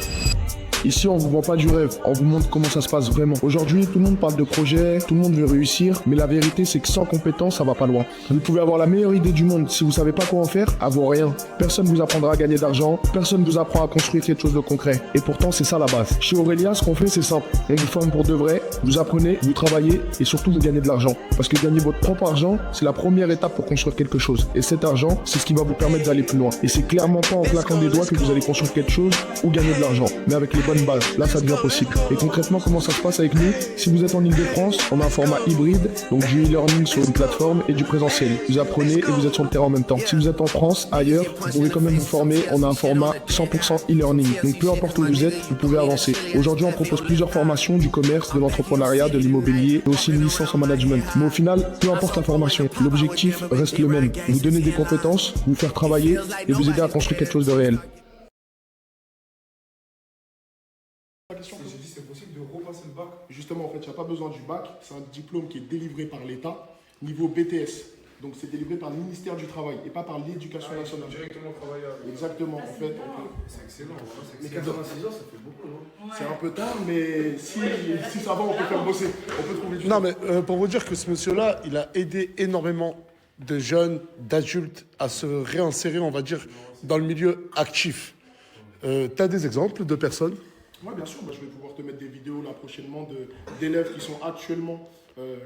Speaker 10: Ici, on vous vend pas du rêve, on vous montre comment ça se passe vraiment. Aujourd'hui, tout le monde parle de projet, tout le monde veut réussir, mais la vérité, c'est que sans compétence, ça va pas loin. Vous pouvez avoir la meilleure idée du monde, si vous savez pas quoi en faire, à vaut rien. Personne vous apprendra à gagner d'argent, personne vous apprend à construire quelque chose de concret. Et pourtant, c'est ça la base. Chez Aurélia, ce qu'on fait, c'est simple. On vous forme pour de vrai, vous apprenez, vous travaillez, et surtout, vous gagnez de l'argent. Parce que gagner votre propre argent, c'est la première étape pour construire quelque chose. Et cet argent, c'est ce qui va vous permettre d'aller plus loin. Et c'est clairement pas en claquant des doigts que vous allez construire quelque chose ou gagner de l'argent. Mais avec les bonnes bases. Là, ça devient possible. Et concrètement, comment ça se passe avec nous? Si vous êtes en Ile-de-France, on a un format hybride, donc du e-learning sur une plateforme et du présentiel. Vous apprenez et vous êtes sur le terrain en même temps. Si vous êtes en France, ailleurs, vous pouvez quand même vous former. On a un format 100% e-learning. Donc peu importe où vous êtes, vous pouvez avancer. Aujourd'hui, on propose plusieurs formations du commerce, de l'entrepreneuriat, de l'immobilier et aussi une licence en management. Mais au final, peu importe la formation, l'objectif reste le même. Vous donner des compétences, vous faire travailler et vous aider à construire quelque chose de réel.
Speaker 6: La question que j'ai dit, c'est possible de repasser le bac. Justement, en fait, il n'y a pas besoin du bac. C'est un diplôme qui est délivré par l'État, niveau BTS. Donc, c'est délivré par le ministère du Travail et pas par l'Éducation nationale.
Speaker 8: Directement travailler avec.
Speaker 6: Exactement, en fait.
Speaker 8: C'est excellent.
Speaker 6: Mais
Speaker 8: 86 ans, ça fait beaucoup, non?
Speaker 6: C'est un peu tard, mais si ça va, on peut faire bosser. On peut trouver du
Speaker 1: Non,
Speaker 6: temps.
Speaker 1: mais pour vous dire que ce monsieur-là, il a aidé énormément de jeunes, d'adultes à se réinsérer, on va dire, dans le milieu actif. Tu as des exemples de personnes?
Speaker 6: Oui, bien sûr. Je vais pouvoir te mettre des vidéos là prochainement d'élèves qui sont actuellement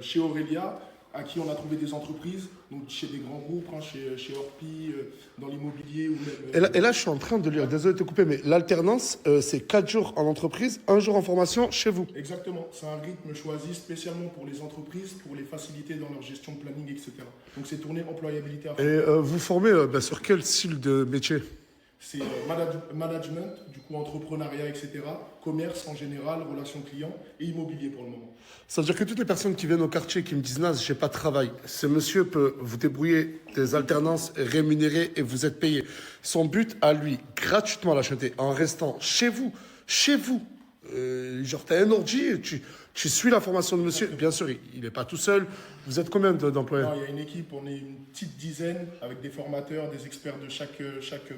Speaker 6: chez Aurélia, à qui on a trouvé des entreprises, donc chez des grands groupes, hein, chez Orpi, dans l'immobilier ou même...
Speaker 1: Et là, je suis en train de lire, désolé de te couper, mais l'alternance, c'est 4 jours en entreprise, 1 jour en formation chez vous.
Speaker 6: Exactement, c'est un rythme choisi spécialement pour les entreprises, pour les faciliter dans leur gestion de planning, etc. Donc c'est tourné employabilité à fond.
Speaker 1: Et vous formez sur quel style de métier?
Speaker 6: C'est management, du coup entrepreneuriat, etc. Commerce en général, relations clients et immobilier pour le moment.
Speaker 1: Ça veut dire que toutes les personnes qui viennent au quartier qui me disent « Naz, j'ai pas de travail », ce monsieur peut vous débrouiller des alternances rémunérées et vous êtes payé. Son but à lui, gratuitement la chanter, en restant chez vous. Genre, tu as un ordi, tu suis la formation de monsieur. Bien sûr, il n'est pas tout seul. Vous êtes combien d'employés?
Speaker 6: Non, il y a une équipe, on est une petite dizaine avec des formateurs, des experts de chaque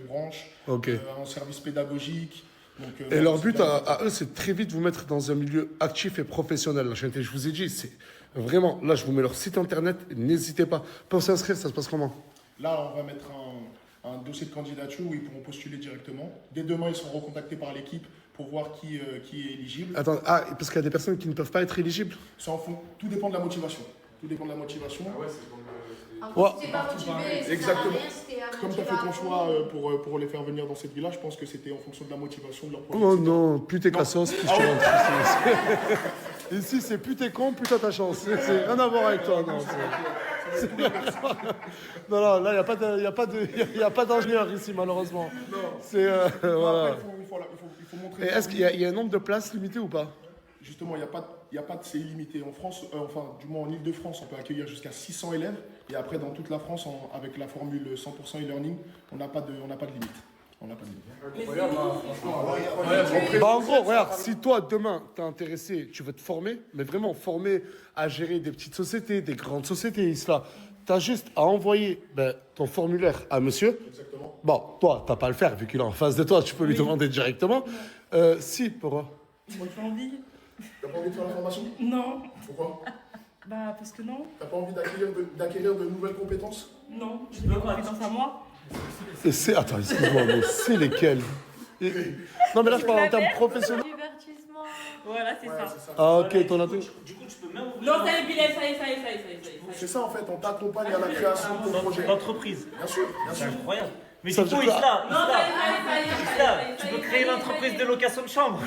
Speaker 6: branche, un service pédagogique. Donc,
Speaker 1: et leur but à eux, c'est très vite vous mettre dans un milieu actif et professionnel. La je vous ai dit, c'est vraiment, là, je vous mets leur site internet, n'hésitez pas. Pour s'inscrire, ça se passe comment?
Speaker 6: Là, on va mettre un dossier de candidature où ils pourront postuler directement. Dès demain, ils seront recontactés par l'équipe pour voir qui est éligible.
Speaker 1: Attends, parce qu'il y a des personnes qui ne peuvent pas être éligibles?
Speaker 6: Tout dépend de la motivation. Tout dépend de la motivation.
Speaker 8: Ah ouais, c'est comme...
Speaker 3: Si t'es pas motivé,
Speaker 6: Exactement. Comme tu as fait ton choix pour les faire venir dans cette villa, je pense que c'était en fonction de la motivation de leur projet.
Speaker 1: Oh non, plus t'es cassos, plus tu rentres. Ici, c'est plus t'es con, plus t'as ta chance. C'est rien à voir avec toi, non. Non, là, il n'y a pas d'ingénieur ici, malheureusement.
Speaker 6: Non.
Speaker 1: C'est... voilà.
Speaker 6: Il faut montrer...
Speaker 1: Et est-ce qu'il y a un nombre de places limité ou pas?
Speaker 6: Justement, c'est illimité. En France, du moins en Ile-de-France, on peut accueillir jusqu'à 600 élèves. Et après, dans toute la France, avec la formule 100% e-learning, on n'a pas de limite. On n'a pas de limite.
Speaker 1: Bah en gros, regarde, si toi, demain, t'es intéressé, tu veux te former, mais vraiment former à gérer des petites sociétés, des grandes sociétés, Isla, t'as juste à envoyer ton formulaire à monsieur.
Speaker 6: Exactement.
Speaker 1: Bon, toi, t'as pas à le faire, vu qu'il est en face de toi, tu peux lui demander directement. Si, pourquoi?
Speaker 4: J'ai pas envie.
Speaker 6: T'as pas envie de faire la formation?
Speaker 4: Non.
Speaker 6: Pourquoi?
Speaker 4: Bah, parce que non.
Speaker 6: T'as pas envie d'acquérir de nouvelles compétences?
Speaker 4: Non, j'ai des compétences à moi.
Speaker 1: Attends, excuse-moi, mais c'est lesquels? Non, mais là, je parle en termes professionnels.
Speaker 3: Divertissement.
Speaker 4: Voilà, c'est ça.
Speaker 1: Ah, ok, ton atelier.
Speaker 8: Du coup, tu peux même...
Speaker 4: Non, ça y est, Bilal, ça y est.
Speaker 6: C'est ça, en fait, on t'accompagne à la création de ton projet.
Speaker 8: L'entreprise.
Speaker 6: Bien sûr, bien
Speaker 8: C'est
Speaker 6: sûr.
Speaker 8: incroyable. Mais
Speaker 1: Ça
Speaker 8: du
Speaker 1: veut
Speaker 8: coup,
Speaker 1: dire quoi?
Speaker 8: Isla, tu peux créer l'entreprise de location de chambre.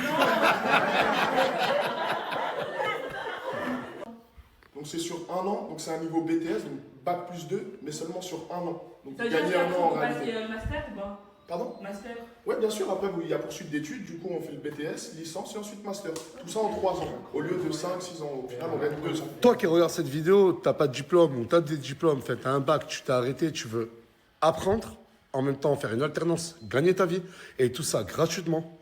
Speaker 6: Donc c'est sur 1 an, donc c'est un niveau BTS, donc Bac plus 2, mais seulement sur 1 an. Donc
Speaker 4: Ça
Speaker 6: vous
Speaker 4: veut dire
Speaker 6: gagnez 1 an en
Speaker 4: qu'on
Speaker 6: réalité.
Speaker 4: passe master ou pas?
Speaker 6: Pardon?
Speaker 4: Master.
Speaker 6: Oui, bien sûr, après il y a poursuite d'études, du coup on fait le BTS, licence et ensuite master. Tout ça en 3 ans, au lieu de 5-6 ans. Au final on gagne 2 ans.
Speaker 1: Toi qui regardes cette vidéo, t'as pas de diplôme ou t'as des diplômes, t'as un bac, tu t'es arrêté, tu veux apprendre, en même temps faire une alternance, gagner ta vie, et tout ça gratuitement.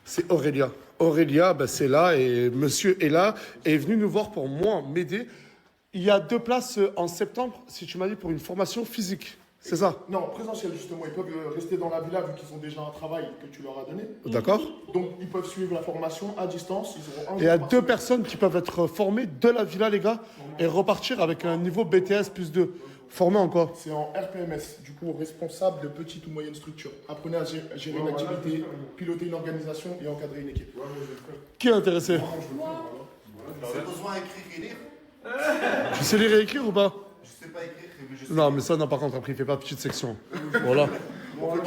Speaker 1: C'est Aurélia. Aurélia, c'est là, et monsieur est là, et est venu nous voir pour moi, m'aider. Il y a 2 places en septembre, si tu m'as dit, pour une formation physique. C'est ça?
Speaker 6: Non, présentiel justement. Ils peuvent rester dans la villa vu qu'ils ont déjà un travail que tu leur as donné.
Speaker 1: D'accord.
Speaker 6: Donc ils peuvent suivre la formation à distance. Ils auront un
Speaker 1: Et il y a
Speaker 6: jour
Speaker 1: 2
Speaker 6: par
Speaker 1: personnes qui peuvent être formées de la villa, les gars, et repartir avec un niveau BTS plus 2. Formé en quoi?
Speaker 6: C'est en RPMS, du coup responsable de petite ou moyenne structure. Apprenez à gérer une activité, piloter une organisation et encadrer une équipe.
Speaker 1: Qui est intéressé?
Speaker 7: J'ai besoin d'écrire et lire.
Speaker 1: Tu sais lire et écrire ou pas?
Speaker 7: Je sais pas écrire, mais je sais.
Speaker 1: Non, mais ça, non, par contre, après, il fait pas petite section. Voilà.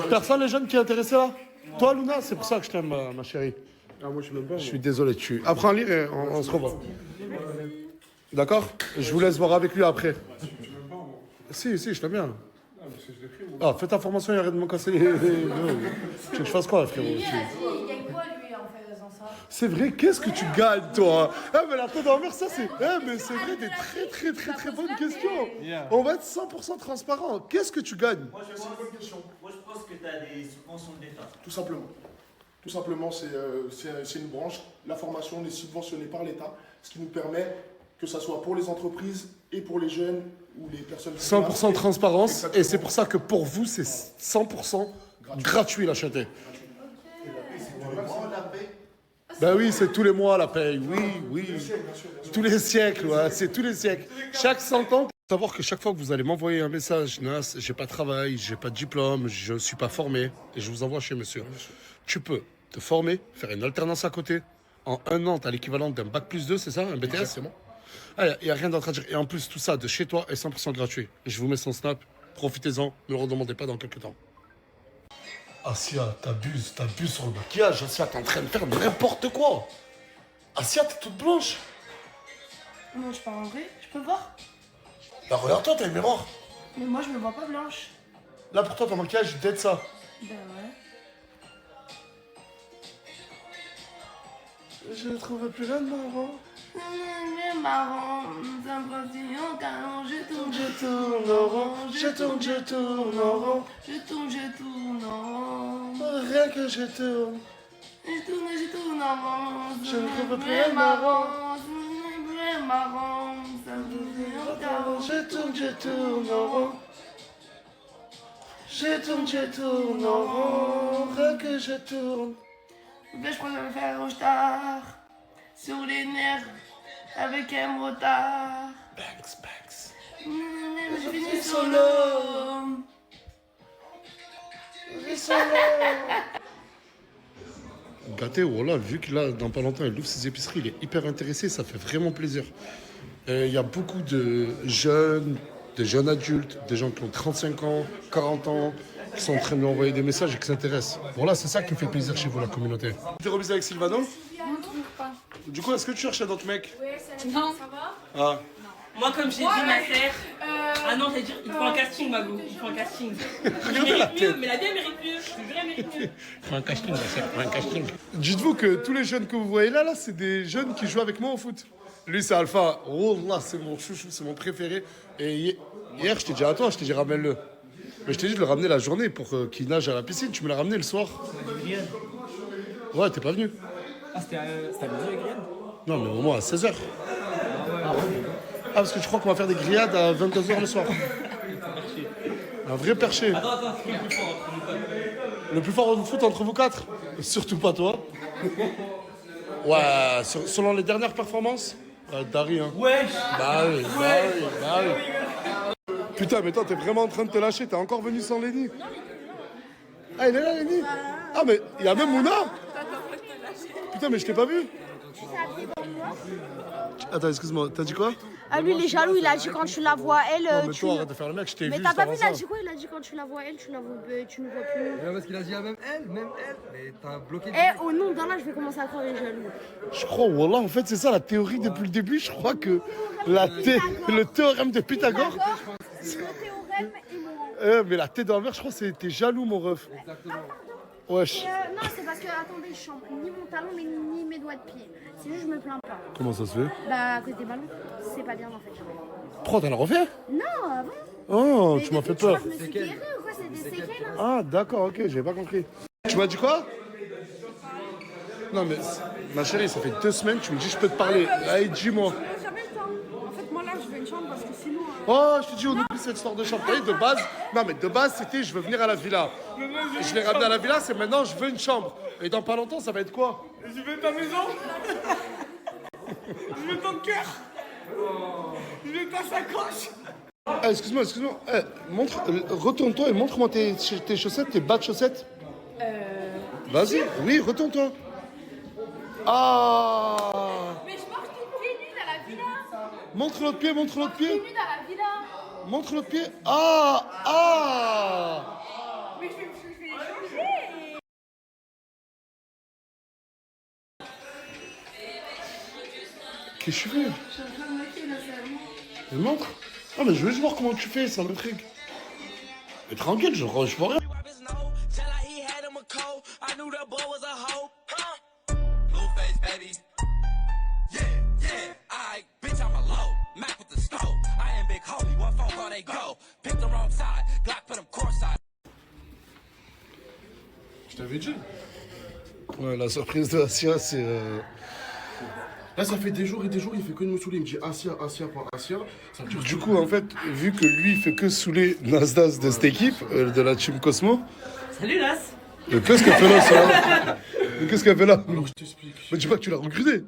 Speaker 1: Personne, les jeunes qui est intéressé là? Toi, Luna, c'est pour ça que je t'aime, ma chérie. Ah, moi, je suis même pas. Je suis désolé, Apprends à lire et on se revoit. D'accord? Je vous laisse voir avec lui après. Si, je t'aime bien. Ah, fais ta formation et arrête de me casser les... Tu veux que je fasse quoi, frérot?
Speaker 3: Il gagne quoi, lui, en faisant ça?
Speaker 1: C'est vrai, qu'est-ce que tu gagnes, toi? Ah, mais la tête d'envers, ça, c'est... mais c'est vrai, des très bonnes questions. On va être 100% transparent. Qu'est-ce que tu gagnes?
Speaker 7: Moi, je pense que tu as des subventions de l'État.
Speaker 6: Tout simplement. Tout simplement, c'est une branche. La formation est subventionnée par l'État, ce qui nous permet que ce soit pour les entreprises et pour les jeunes ou les personnes...
Speaker 1: 100% transparence, et c'est pour ça que pour vous, c'est 100% gratuit la châtée. Ben oui, c'est tous les mois la paye, oui. Tous les siècles, ouais, c'est tous les siècles. Chaque 100 ans, savoir que chaque fois que vous allez m'envoyer un message, Nas, j'ai pas de travail, j'ai pas de diplôme, je suis pas formé, et je vous envoie chez monsieur. Tu peux te former, faire une alternance à côté. En 1 an, tu as l'équivalent d'un bac plus 2, c'est ça, un BTS?
Speaker 6: Exactement.
Speaker 1: Il n'y a rien d'autre à dire. Et en plus, tout ça de chez toi est 100% gratuit. Je vous mets son snap, profitez-en, ne le redemandez pas dans quelques temps. Asia, t'abuses sur le maquillage. Asia, t'es en train de faire n'importe quoi. Asia, t'es toute blanche.
Speaker 2: Non, je parle en vrai, je peux voir?
Speaker 1: Là, regarde-toi, t'as une miroir.
Speaker 2: Mais moi, je me vois pas blanche.
Speaker 1: Là, pour toi, ton maquillage, il t'aide ça.
Speaker 2: Ben ouais.
Speaker 1: Je ne trouve plus rien de marrant.
Speaker 2: C'est marrant, c'est un postillon canon, je tourne
Speaker 1: en rond, je tourne en rond.
Speaker 2: Je tourne en rond.
Speaker 1: Rien que je tourne.
Speaker 2: Je tourne en rond.
Speaker 1: Je ne trouve plus rien de marrant.
Speaker 2: C'est marrant, c'est un postillon canon.
Speaker 1: Je tourne en rond. Je tourne en rond. Rien que je tourne.
Speaker 2: Ben, je préfère me faire un retard sur les nerfs avec un motard.
Speaker 1: Banks.
Speaker 2: Je finis solo.
Speaker 1: Gâté, voilà, vu que là, dans pas longtemps, il ouvre ses épiceries, il est hyper intéressé, ça fait vraiment plaisir. Il y a beaucoup de jeunes adultes, des gens qui ont 35 ans, 40 ans, qui sont en train de lui envoyer des messages et qui s'intéressent. Voilà, c'est ça qui me fait plaisir chez vous, la communauté. T'es remis avec Sylvano?
Speaker 3: Non, toujours pas.
Speaker 1: Du coup, est-ce que tu cherches un autre mec?
Speaker 3: Oui, non. Ça va?
Speaker 1: Ah.
Speaker 4: Moi, comme j'ai dit, ma sœur. Ah non, j'allais dire, il faut un casting, Mago. Il faut un casting. Je mérite mieux, mais la vie, elle mérite mieux. Je te jure, elle mérite mieux.
Speaker 1: Faut un casting, ma sœur, faut un casting. Dites-vous que tous les jeunes que vous voyez là, c'est des jeunes qui jouent avec moi au foot. Lui, c'est Alpha. Oh là, c'est mon chouchou, c'est mon préféré. Et hier, je t'ai dit à toi, je t'ai dit ramène-le. Mais je t'ai dit de le ramener la journée pour qu'il nage à la piscine. Tu me l'as ramené le soir. Ouais, t'es pas venu.
Speaker 5: Ah, c'était à midi avec Griane?
Speaker 1: Non, mais au moins à 16h. Ah, parce que tu crois qu'on va faire des grillades à 22h le soir. Un vrai perché.
Speaker 4: Attends, c'est le plus fort entre nous quatre.
Speaker 1: Le plus fort au foot entre vous quatre? Surtout pas toi. Ouais, selon les dernières performances, Dari, hein.
Speaker 4: Wesh.
Speaker 1: Bah oui. Putain, mais toi, t'es vraiment en train de te lâcher. T'es encore venu sans Lenny. Ah, il est là, Lenny. Ah, mais il y a même Mouna. Putain, mais je t'ai pas vu. Attends, excuse-moi, t'as dit quoi?
Speaker 3: Ah, lui, il est jaloux, il a dit quand tu la vois, elle.
Speaker 1: Non, mais toi, arrête de faire le mec, je t'ai vu.
Speaker 3: Mais t'as pas vu,
Speaker 1: juste
Speaker 3: il a
Speaker 1: avant
Speaker 3: dit quoi? Il a dit quand tu la vois, elle, tu ne vois plus.
Speaker 5: Ouais, parce qu'il a dit à même elle. Mais t'as bloqué.
Speaker 3: Eh, au nom d'Allah, je vais commencer à croire les jaloux.
Speaker 1: Je crois, Wallah, en fait, c'est ça la théorie depuis le début. Je crois que le théorème de Pythagore.
Speaker 3: Le théorème est mon.
Speaker 1: Mais la tête d'envers, je crois que t'es jaloux, mon ref.
Speaker 5: Exactement.
Speaker 1: Wesh.
Speaker 3: Non, c'est parce que, attendez, je chante ni mon talon, mais ni mes doigts de pied. C'est juste, je me plains pas.
Speaker 1: Comment ça se fait?
Speaker 3: Bah, à cause des ballons, c'est pas bien en fait.
Speaker 1: Pourquoi t'as le refait?
Speaker 3: Non, avant.
Speaker 1: Oh,
Speaker 3: Mais
Speaker 1: tu m'as
Speaker 3: depuis
Speaker 1: fait
Speaker 3: que tu vois,
Speaker 1: peur.
Speaker 3: Je me suis guérie ou quoi? C'est des séquelles.
Speaker 1: Ah, d'accord, ok, j'ai pas compris. Tu m'as dit quoi? Non, mais ma chérie, ça fait 2 semaines, tu me dis je peux te parler. Allez, dis-moi.
Speaker 2: Jamais le temps. En fait, moi là, je veux une chambre parce que sinon.
Speaker 1: Oh, je te dis, on oublie cette histoire de chambre. De base, non, mais de base, c'était je veux venir à la villa. Je l'ai ramené à la villa, c'est maintenant je veux une chambre. Et dans pas longtemps, ça va être quoi?
Speaker 8: Je veux ta maison. Je veux ton cœur. Je veux ta sacoche.
Speaker 1: Ah, excuse-moi. Retourne-toi et montre-moi tes chaussettes, tes bas de chaussettes. Vas-y, oui, retourne-toi. Ah!
Speaker 3: Mais je marche toute pieds nus à la villa.
Speaker 1: Montre l'autre pied.
Speaker 3: Pieds nus à la villa.
Speaker 1: Montre l'autre pied. Ah!
Speaker 3: Mais je vais
Speaker 1: Qu'est-ce que tu fais?
Speaker 2: Je suis en train de maquiller là, c'est à moi.
Speaker 1: Je montre. Ah, mais je veux juste voir comment tu fais, ça m'intrigue. Mais tranquille, je vois rien.
Speaker 6: Je t'avais dit.
Speaker 1: Ouais, la surprise de Asia, c'est.
Speaker 6: Là, ça fait des jours et des jours, il fait que de me saouler. Il me dit Asia, Asia, pas Asia. Ça dure
Speaker 1: Du coup, en fait, vu que lui, il fait que saouler Nasdaq de cette équipe, de la Team Cosmo.
Speaker 4: Salut Nas.
Speaker 1: Mais qu'est-ce qu'elle fait là, ça? Mais qu'est-ce qu'elle fait là?
Speaker 6: Alors, je t'explique.
Speaker 1: Mais dis pas que tu l'as recruté.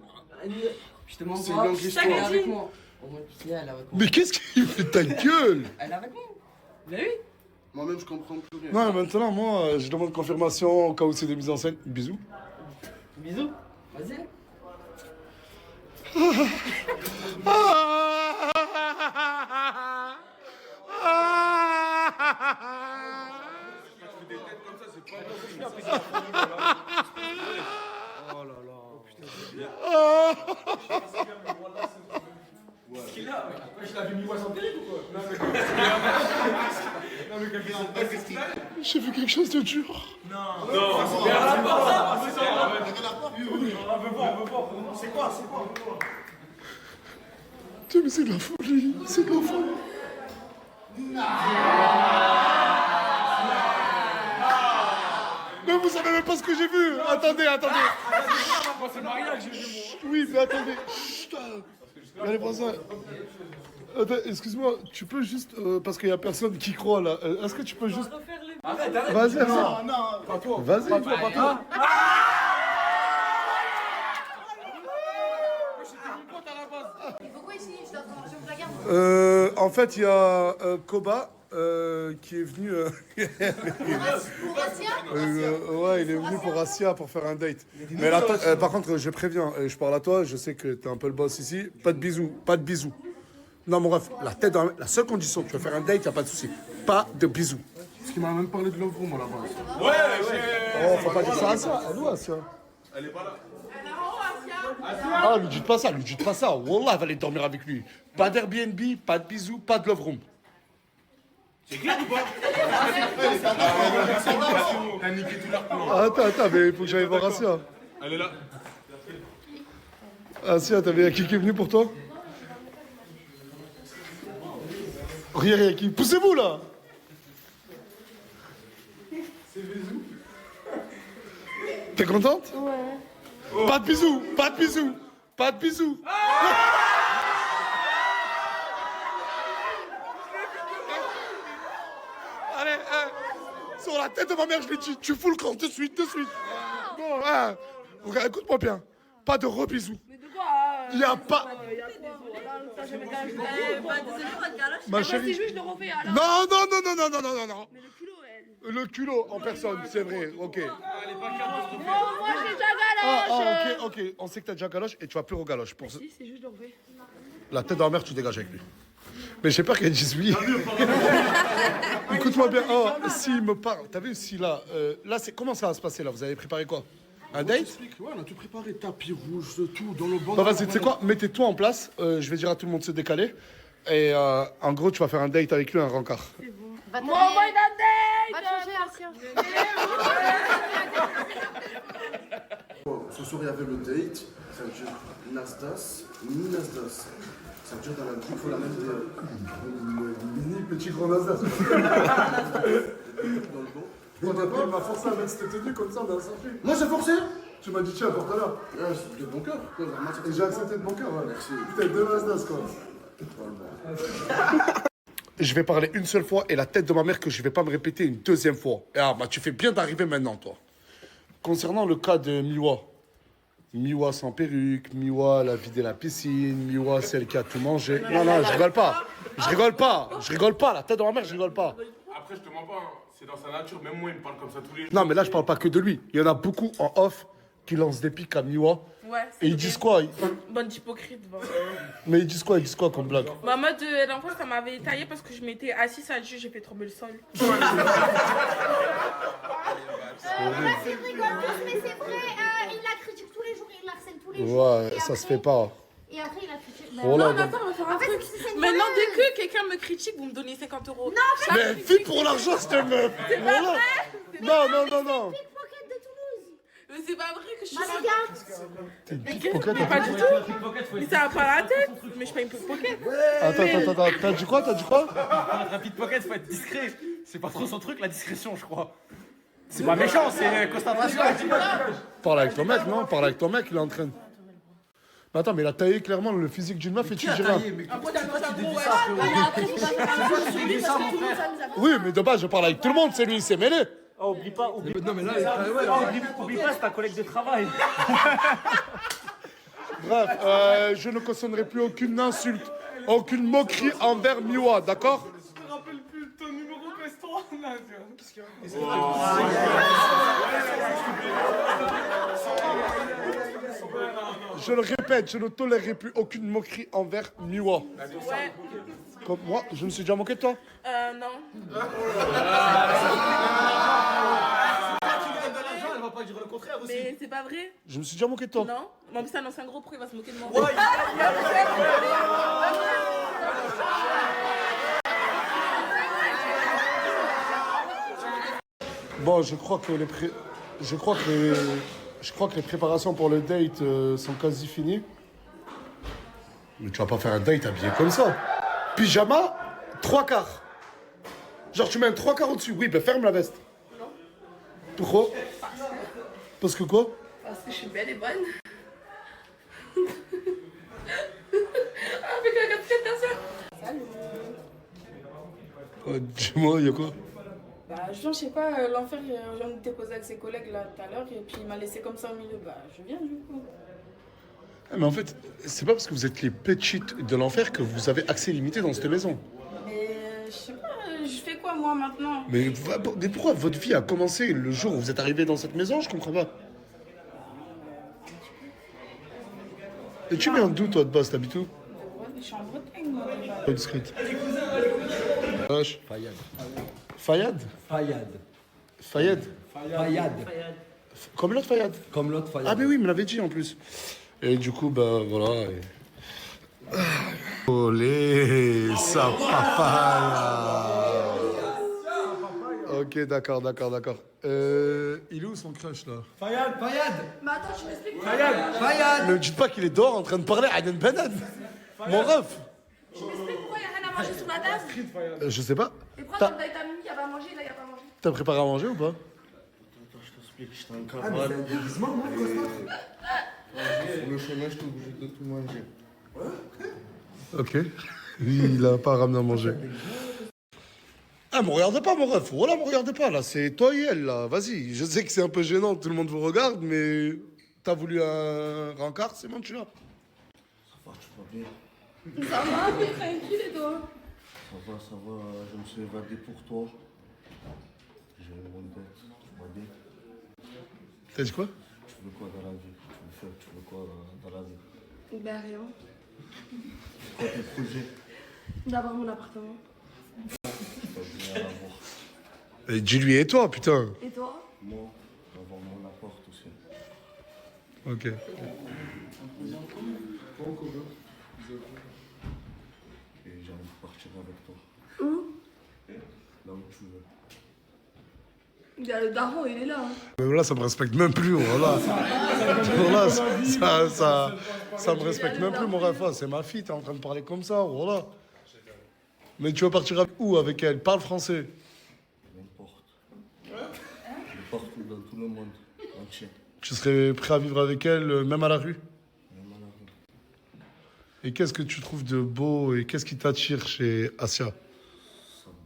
Speaker 5: Je te demande
Speaker 6: C'est
Speaker 5: pas.
Speaker 6: une longue histoire.
Speaker 5: Elle est avec moi. Au moins, tu sais, elle est avec moi.
Speaker 1: Mais qu'est-ce qu'il fait ta gueule?
Speaker 5: Elle est avec moi. Bah oui.
Speaker 6: Moi-même, je comprends plus rien.
Speaker 1: Non, mais maintenant, moi, je demande confirmation au cas où c'est des mises en scène. Bisous.
Speaker 5: Bisous. Vas-y.
Speaker 8: Oh là là.
Speaker 5: Qu'est-ce qu'il a? Je l'avais mis moi sans perruque ou quoi?
Speaker 8: Non mais qu'est-ce qu'il a?
Speaker 1: J'ai vu quelque chose de dur.
Speaker 8: Non. On veut voir. C'est quoi?
Speaker 1: Putain, mais c'est de la folie. C'est de la folie. Mais vous savez même pas ce que j'ai vu. Attendez.
Speaker 8: C'est le mariage, j'ai vu moi.
Speaker 1: Oui, mais attendez. Chut. Allez, prends ça. Attends, excuse-moi, tu peux juste, parce qu'il y a personne qui croit là, est-ce que tu peux juste...
Speaker 5: Arrête.
Speaker 1: Vas-y,
Speaker 6: Non, pas toi.
Speaker 1: vas-y.
Speaker 6: Pas toi.
Speaker 3: Pourquoi ici? Je vous la garde.
Speaker 1: En fait, il y a Koba qui est venu...
Speaker 3: Pour Asia?
Speaker 1: ouais, il est venu pour Asia pour faire un date. Mais là, par contre, je préviens, je parle à toi, je sais que t'es un peu le boss ici. Pas de bisous. Non, mon ref, la seule condition, tu veux faire un date, y a pas de souci. Pas de bisous.
Speaker 6: Parce qu'il m'a même parlé de Love Room à la base.
Speaker 8: Ouais.
Speaker 1: Oh, faut pas dire ça à Asia. Elle est où, Asia?
Speaker 8: Elle est pas là.
Speaker 1: Ah, lui dites pas ça. Wallah, elle va aller dormir avec lui. Pas d'Airbnb, pas de bisous, pas de love room.
Speaker 8: C'est clair ou pas? T'as niqué tout leur plan.
Speaker 1: Attends, mais il faut que j'aille voir Asia.
Speaker 8: Elle est là.
Speaker 1: Asia, t'avais qui est venu pour toi? Rien, qui? Poussez-vous là! T'es contente? Ouais. Pas de bisous. Allez, sur la tête de ma mère, je l'ai dit, tu fous le camp de suite. Bon, regarde, écoute-moi bien, pas de re-bisous.
Speaker 2: Mais de quoi?
Speaker 1: Il y a pas... Ma chérie.
Speaker 2: C'est juste, je le refais alors.
Speaker 1: Non.
Speaker 2: Mais le culot, elle.
Speaker 1: Le culot en personne, c'est vrai, ok.
Speaker 2: Moi, j'ai déjà galoche.
Speaker 1: Ok, on sait que t'as déjà galoche et tu vas plus au galoche. Pour...
Speaker 2: Si, c'est juste de refaire.
Speaker 1: La tête de la mère, tu dégages avec lui. Mais j'ai peur qu'elle dise oui. Écoute-moi bien, s'il me parle, t'as vu, si là, comment ça va se passer là? Vous avez préparé quoi? Un date?
Speaker 6: Ouais, on a tout préparé, tapis rouge, tout, dans le banc.
Speaker 1: Bah vas-y, tu sais quoi? Mettez-toi en place, je vais dire à tout le monde de se décaler. Et en gros, tu vas faire un date avec lui, un rencard.
Speaker 3: Va te
Speaker 2: Mon boy d'un date.
Speaker 3: Va te changer, Asia.
Speaker 6: Ce soir, il y avait le date. Ça veut dire Nasdas, Nasdas. Ça veut dire dans la vie, il faut la mettre
Speaker 1: Mini petit gros Nasdaq.
Speaker 6: dans le banc.
Speaker 1: Il m'a forcé à mettre cette tenue comme ça, on a sorti.
Speaker 6: Moi, j'ai forcé.
Speaker 1: Tu m'as dit tiens, porte-la.
Speaker 6: C'est de bon cœur.
Speaker 1: Et j'ai accepté de mon cœur, ouais.
Speaker 6: Merci.
Speaker 1: Putain, deux Nasdaq, quoi. Je vais parler une seule fois et la tête de ma mère que je vais pas me répéter une deuxième fois. Ah, bah tu fais bien d'arriver maintenant, toi. Concernant le cas de Miwa. Miwa sans perruque, Miwa la vidé la piscine, Miwa celle qui a tout mangé. Non, je rigole pas. Je rigole pas. La tête de ma mère, je rigole pas.
Speaker 8: Après, je te mens pas, hein. C'est dans sa nature. Même moi, il me parle comme ça tous les jours.
Speaker 1: Non, mais là, je parle pas que de lui. Il y en a beaucoup en off qui lancent des pics à Miwa.
Speaker 2: Ouais,
Speaker 1: Et ils disent quoi?
Speaker 2: Bande hypocrite. Bon.
Speaker 1: Mais ils disent quoi comme blague?
Speaker 2: Ma mode de l'enfance, ça m'avait taillé parce que je m'étais assise à Dieu, j'ai fait tomber le sol.
Speaker 3: C'est rigolo, mais c'est vrai. Il la critique tous les jours, il la harcèle tous les jours.
Speaker 1: Ouais, ça se fait pas.
Speaker 3: Et après, il a critiqué. Bah,
Speaker 1: Oh là
Speaker 2: Non,
Speaker 1: là.
Speaker 2: attends, on va faire un
Speaker 3: En fait,
Speaker 2: truc.
Speaker 3: c'est une
Speaker 2: Maintenant,
Speaker 3: voleuse.
Speaker 2: dès que quelqu'un me critique, vous me donnez 50 euros. Non,
Speaker 1: Mais fais pour l'argent, cette meuf. Voilà. Non, non, non, non.
Speaker 3: Pickpocket de Toulouse.
Speaker 2: Mais c'est pas vrai que je suis
Speaker 3: Bah,
Speaker 2: pas...
Speaker 3: regarde.
Speaker 1: T'es une pickpocket,
Speaker 2: Mais
Speaker 1: t'as
Speaker 2: pas
Speaker 1: fait
Speaker 2: du
Speaker 1: quoi?
Speaker 2: tout. Mais ça va pas la tête. Mais je suis pas une pickpocket.
Speaker 1: Attends. T'as dit quoi?
Speaker 8: Un pickpocket, faut être discret. C'est pas trop son truc, la discrétion, je crois. C'est pas méchant, c'est concentration.
Speaker 1: Parle avec ton mec, non? Parle avec ton mec, il est en train de... Mais attends, mais il a taillé clairement le physique d'une meuf et tu diras...
Speaker 2: Après, t'as un gros, ouais.
Speaker 1: Oui, mais de base, je parle avec tout le monde, c'est lui, il s'est mêlé.
Speaker 8: Oh, oublie pas, oublie
Speaker 5: Non, mais là,
Speaker 8: oublie pas, c'est ta collègue de travail.
Speaker 1: Bref, je ne cautionnerai plus aucune insulte, aucune moquerie envers Miwa, d'accord?
Speaker 8: Je te rappelle plus ton numéro PS3. Qu'est-ce qu'il y a?
Speaker 1: Je le répète, je ne tolérerai plus aucune moquerie envers Miwa.
Speaker 2: Ouais.
Speaker 1: Comme moi, je me suis déjà moqué de toi?
Speaker 2: Non.
Speaker 5: Elle va pas dire le contraire aussi.
Speaker 2: Mais c'est pas vrai.
Speaker 1: Je me suis déjà moqué de toi?
Speaker 2: Non. Mais en plus, ça, non, c'est un gros pro, il va se moquer de moi.
Speaker 1: Bon, je crois que les préparations pour le date sont quasi finies. Mais tu vas pas faire un date habillé comme ça. Pyjama, 3/4. Genre tu mets un 3/4 au-dessus. Oui, ben ferme la veste.
Speaker 2: Non.
Speaker 1: Pourquoi? Parce que quoi?
Speaker 2: Parce que je suis belle et bonne. Avec la casquette d'un seul. Salut.
Speaker 1: Dis-moi, y'a quoi?
Speaker 2: Bah, je sais pas, l'enfer, j'en étais posé avec ses collègues là tout à l'heure et puis il m'a laissé comme ça au milieu. Bah, je viens du coup.
Speaker 1: Ah, mais en fait, c'est pas parce que vous êtes les petites de l'enfer que vous avez accès limité dans cette maison.
Speaker 2: Mais je sais pas, je fais quoi moi maintenant?
Speaker 1: Mais pourquoi votre vie a commencé le jour où vous êtes arrivé dans cette maison? Je comprends pas. Et tu viens d'où toi de base? T'habites où?
Speaker 2: Ouais, je suis en Bretagne moi.
Speaker 1: Pas discrète. Vache.
Speaker 5: Fayad.
Speaker 1: Fayad?
Speaker 5: Fayad.
Speaker 1: Fayad?
Speaker 5: Fayad.
Speaker 1: Comme l'autre Fayad?
Speaker 5: Comme l'autre Fayad.
Speaker 1: Ah mais oui, il me l'avait dit en plus. Et du coup, bah voilà. Olé, sa papaya. Ok, d'accord. Il est où son crush là?
Speaker 5: Fayad.
Speaker 2: Mais attends, tu m'expliques?
Speaker 5: Fayad.
Speaker 1: Ne me dites pas qu'il est dehors en train de parler à Aden Benad. Mon ref.
Speaker 2: Tu m'expliques pourquoi il n'y a rien à manger sur la table?
Speaker 1: Je sais pas.
Speaker 2: Et pourquoi quand t'as mis, il n'y a pas à manger, là il n'y a pas à manger?
Speaker 1: T'as préparé à manger ou pas?
Speaker 7: Je t'explique, j'étais en
Speaker 5: Ah, mais c'est
Speaker 7: cavale.
Speaker 5: un déguisement, moi, Costa.
Speaker 7: Sur le chemin, j'étais obligé de tout manger.
Speaker 1: Ok. Il a pas ramené à manger. Ah, me regardez pas, mon ref. Voilà, me regardez pas, là. C'est toi et elle, là. Vas-y. Je sais que c'est un peu gênant, tout le monde vous regarde, mais t'as voulu un rencard, c'est bon, tu l'as.
Speaker 7: Ça va, tu vas bien?
Speaker 2: Ça va, t'es tranquille et toi?
Speaker 7: Ça va, je me suis évadé pour toi. J'ai une dette, tu vas bien?
Speaker 1: T'as dit quoi?
Speaker 7: Tu veux quoi dans la vie? Tu veux quoi dans la vie?
Speaker 2: Ben rien.
Speaker 7: C'est quoi tes projets?
Speaker 2: D'avoir mon appartement.
Speaker 7: T'as bien à l'avoir.
Speaker 1: Et dis-lui et toi, putain.
Speaker 2: Et toi?
Speaker 7: Moi, d'avoir mon appart aussi.
Speaker 1: Ok.
Speaker 7: Et j'ai envie de partir avec toi.
Speaker 2: Où?
Speaker 7: Là où tu veux.
Speaker 2: Il y a le daron, il est là.
Speaker 1: Mais là, ça me respecte même plus, voilà. Voilà, ça me respecte même plus, mon ref. Ah, c'est ma fille, t'es en train de parler comme ça, voilà. Mais tu vas partir avec où avec elle? Parle français.
Speaker 7: N'importe. Partout dans tout le monde entier.
Speaker 1: Tu serais prêt à vivre avec elle, même à la rue?
Speaker 7: Même à la rue.
Speaker 1: Et qu'est-ce que tu trouves de beau et qu'est-ce qui t'attire chez Asia?
Speaker 7: Sa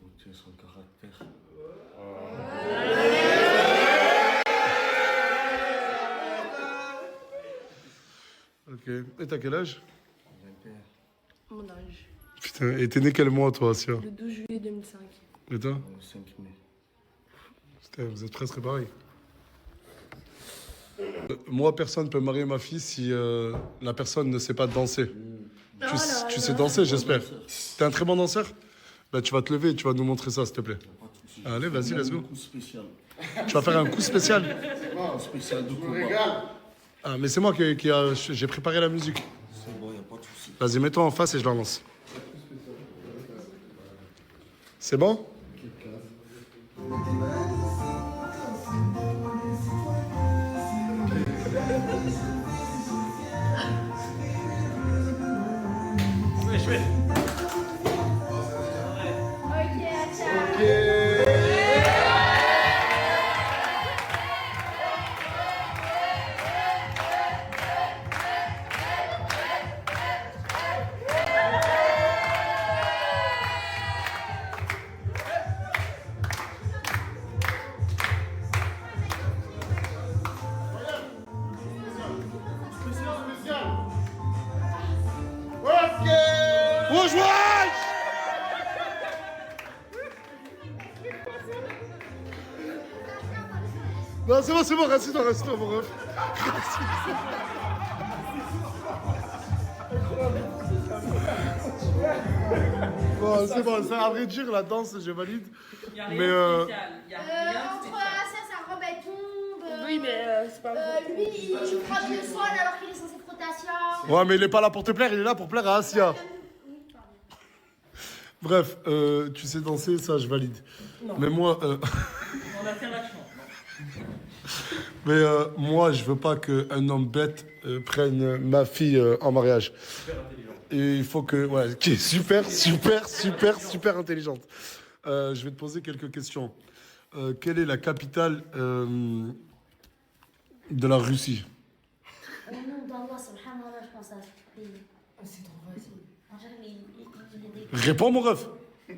Speaker 7: beauté, son caractère.
Speaker 1: Ok. Et t'as quel âge?
Speaker 7: 21.
Speaker 2: Mon âge.
Speaker 1: Putain, et t'es né quel mois, toi, Asia?
Speaker 2: Le 12 juillet 2005.
Speaker 1: Et toi?
Speaker 7: Le 5 mai.
Speaker 1: Putain, vous êtes presque pareil. Moi, personne ne peut marier ma fille si la personne ne sait pas danser. Tu sais danser, j'espère. T'es un très bon danseur? Bah, tu vas te lever et tu vas nous montrer ça, s'il te plaît. Allez, vas-y, let's go.
Speaker 7: Un coup spécial.
Speaker 1: Tu vas faire un coup spécial?
Speaker 7: Un spécial de combat.
Speaker 1: Ah, mais c'est moi qui j'ai préparé la musique.
Speaker 7: C'est bon, y a pas de souci.
Speaker 1: Vas-y, mets-toi en face et je la lance. C'est bon? Wesh, wesh! Non, c'est bon, reste-toi, mon ref. Bon, c'est bon, à vrai dire, la danse, je valide.
Speaker 4: Y a rien
Speaker 1: Mais
Speaker 4: de spécial. Y a rien de
Speaker 3: Entre
Speaker 4: spécial.
Speaker 3: sa robe elle tombe.
Speaker 2: Oui, mais c'est pas
Speaker 3: Lui, il frotte le sol alors qu'il est censé frotter Asia.
Speaker 1: Ouais, mais il est pas là pour te plaire, il est là pour plaire à Asia. Bref, tu sais danser, ça, je valide.
Speaker 4: Non.
Speaker 1: Mais moi...
Speaker 4: On a fait vachement.
Speaker 1: Mais moi, je veux pas qu'un homme bête prenne ma fille en mariage. Et il faut que... Ouais, qui est super intelligente. Je vais te poser quelques questions. Quelle est la capitale de la Russie?
Speaker 3: Au nom d'Allah, subhanallah, je pense à ce pays. C'est trop facile.
Speaker 1: Réponds, mon ref.
Speaker 5: Il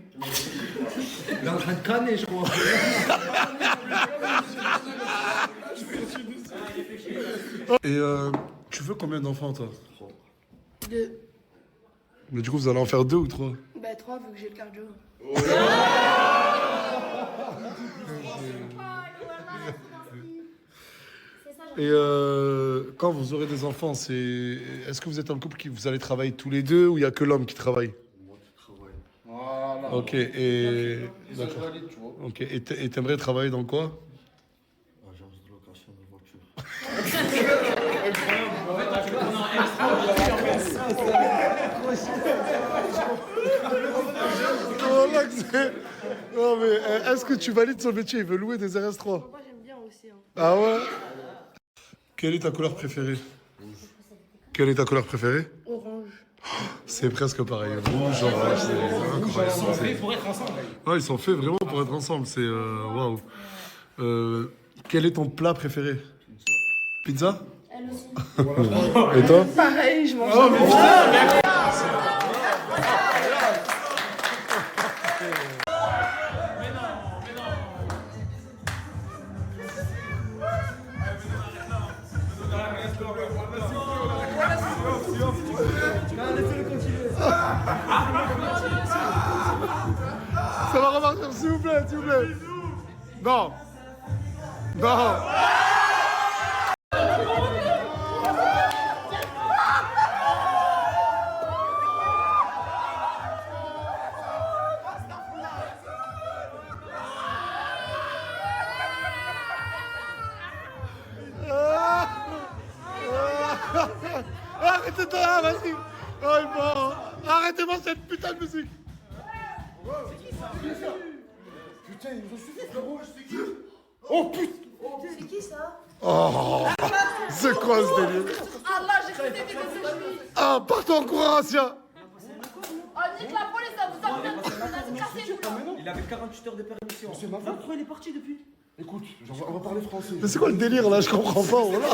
Speaker 5: est en train de crâner, je crois.
Speaker 1: Et tu veux combien d'enfants, toi?
Speaker 2: 2.
Speaker 1: Mais du coup, vous allez en faire 2 ou 3?
Speaker 2: Bah 3 vu que j'ai le cardio.
Speaker 1: Et quand vous aurez des enfants, est-ce que vous êtes un couple qui vous allez travailler tous les deux ou il n'y a que l'homme qui travaille?
Speaker 7: Moi, tu travailles. Voilà.
Speaker 1: Ok, et...
Speaker 7: Ça, je valide, tu vois.
Speaker 1: Ok, et t'aimerais travailler dans quoi?
Speaker 7: Agence de location de voiture.
Speaker 1: Voilà que c'est... Non mais, est-ce que tu valides son métier? Il veut louer des RS3.
Speaker 2: Moi j'aime bien aussi. Hein.
Speaker 1: Ah ouais? Quelle est ta couleur préférée? Quelle est ta couleur préférée?
Speaker 2: Orange.
Speaker 1: C'est presque pareil. Rouge, orange, c'est incroyable.
Speaker 5: Ils sont faits pour être ensemble.
Speaker 1: Ouais, ils sont faits vraiment pour être ensemble. C'est waouh. Quel est ton plat préféré? Pizza?
Speaker 3: Elle aussi.
Speaker 1: Et toi?
Speaker 2: Pareil, je mange.
Speaker 1: Oh, mais putain! Ça va repartir, s'il vous plaît, s'il vous plaît. Non. Non. Arrêtez-toi là, vas-y. Oh, bon. Arrêtez-moi cette putain de musique.
Speaker 6: Putain, il nous a suivi, frérot, c'est qui? Oh putain!
Speaker 3: C'est qui ça?
Speaker 1: Oh, c'est quoi ce délire?
Speaker 3: Allah, j'ai cru que t'étais de ce juif.
Speaker 1: Ah, partons en courant, Asia.
Speaker 3: Oh, nique la police, ça vous emmène. Cassez-vous là.
Speaker 5: Il avait 48 heures de permission.
Speaker 6: C'est ma faute.
Speaker 5: Pourquoi il est parti depuis?
Speaker 6: Écoute, on va parler français.
Speaker 1: Mais c'est quoi le délire là? Je comprends pas, voilà.
Speaker 6: En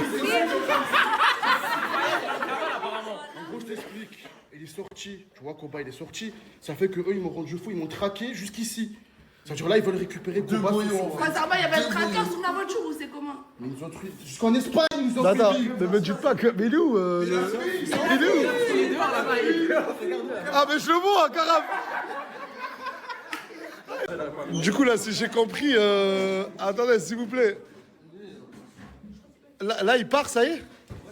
Speaker 6: gros, je t'explique. Il est sorti, tu vois, Koba, il est sorti. Ça fait que eux, ils m'ont rendu fou, ils m'ont traqué jusqu'ici. C'est-à-dire là, ils veulent récupérer Koba.
Speaker 2: Quoi, ça va, il y avait un tracker sur la voiture ou c'est comment?
Speaker 6: Mais ils nous ont tués. Jusqu'en Espagne, ils nous ont
Speaker 1: Attends,
Speaker 6: tués.
Speaker 1: ne me dites pas que. Mais il est où il est où? Ah, mais je le vois, carrément. Du coup, là, si j'ai compris. Attendez, s'il vous plaît. Là, il part, ça y est?
Speaker 2: Bon,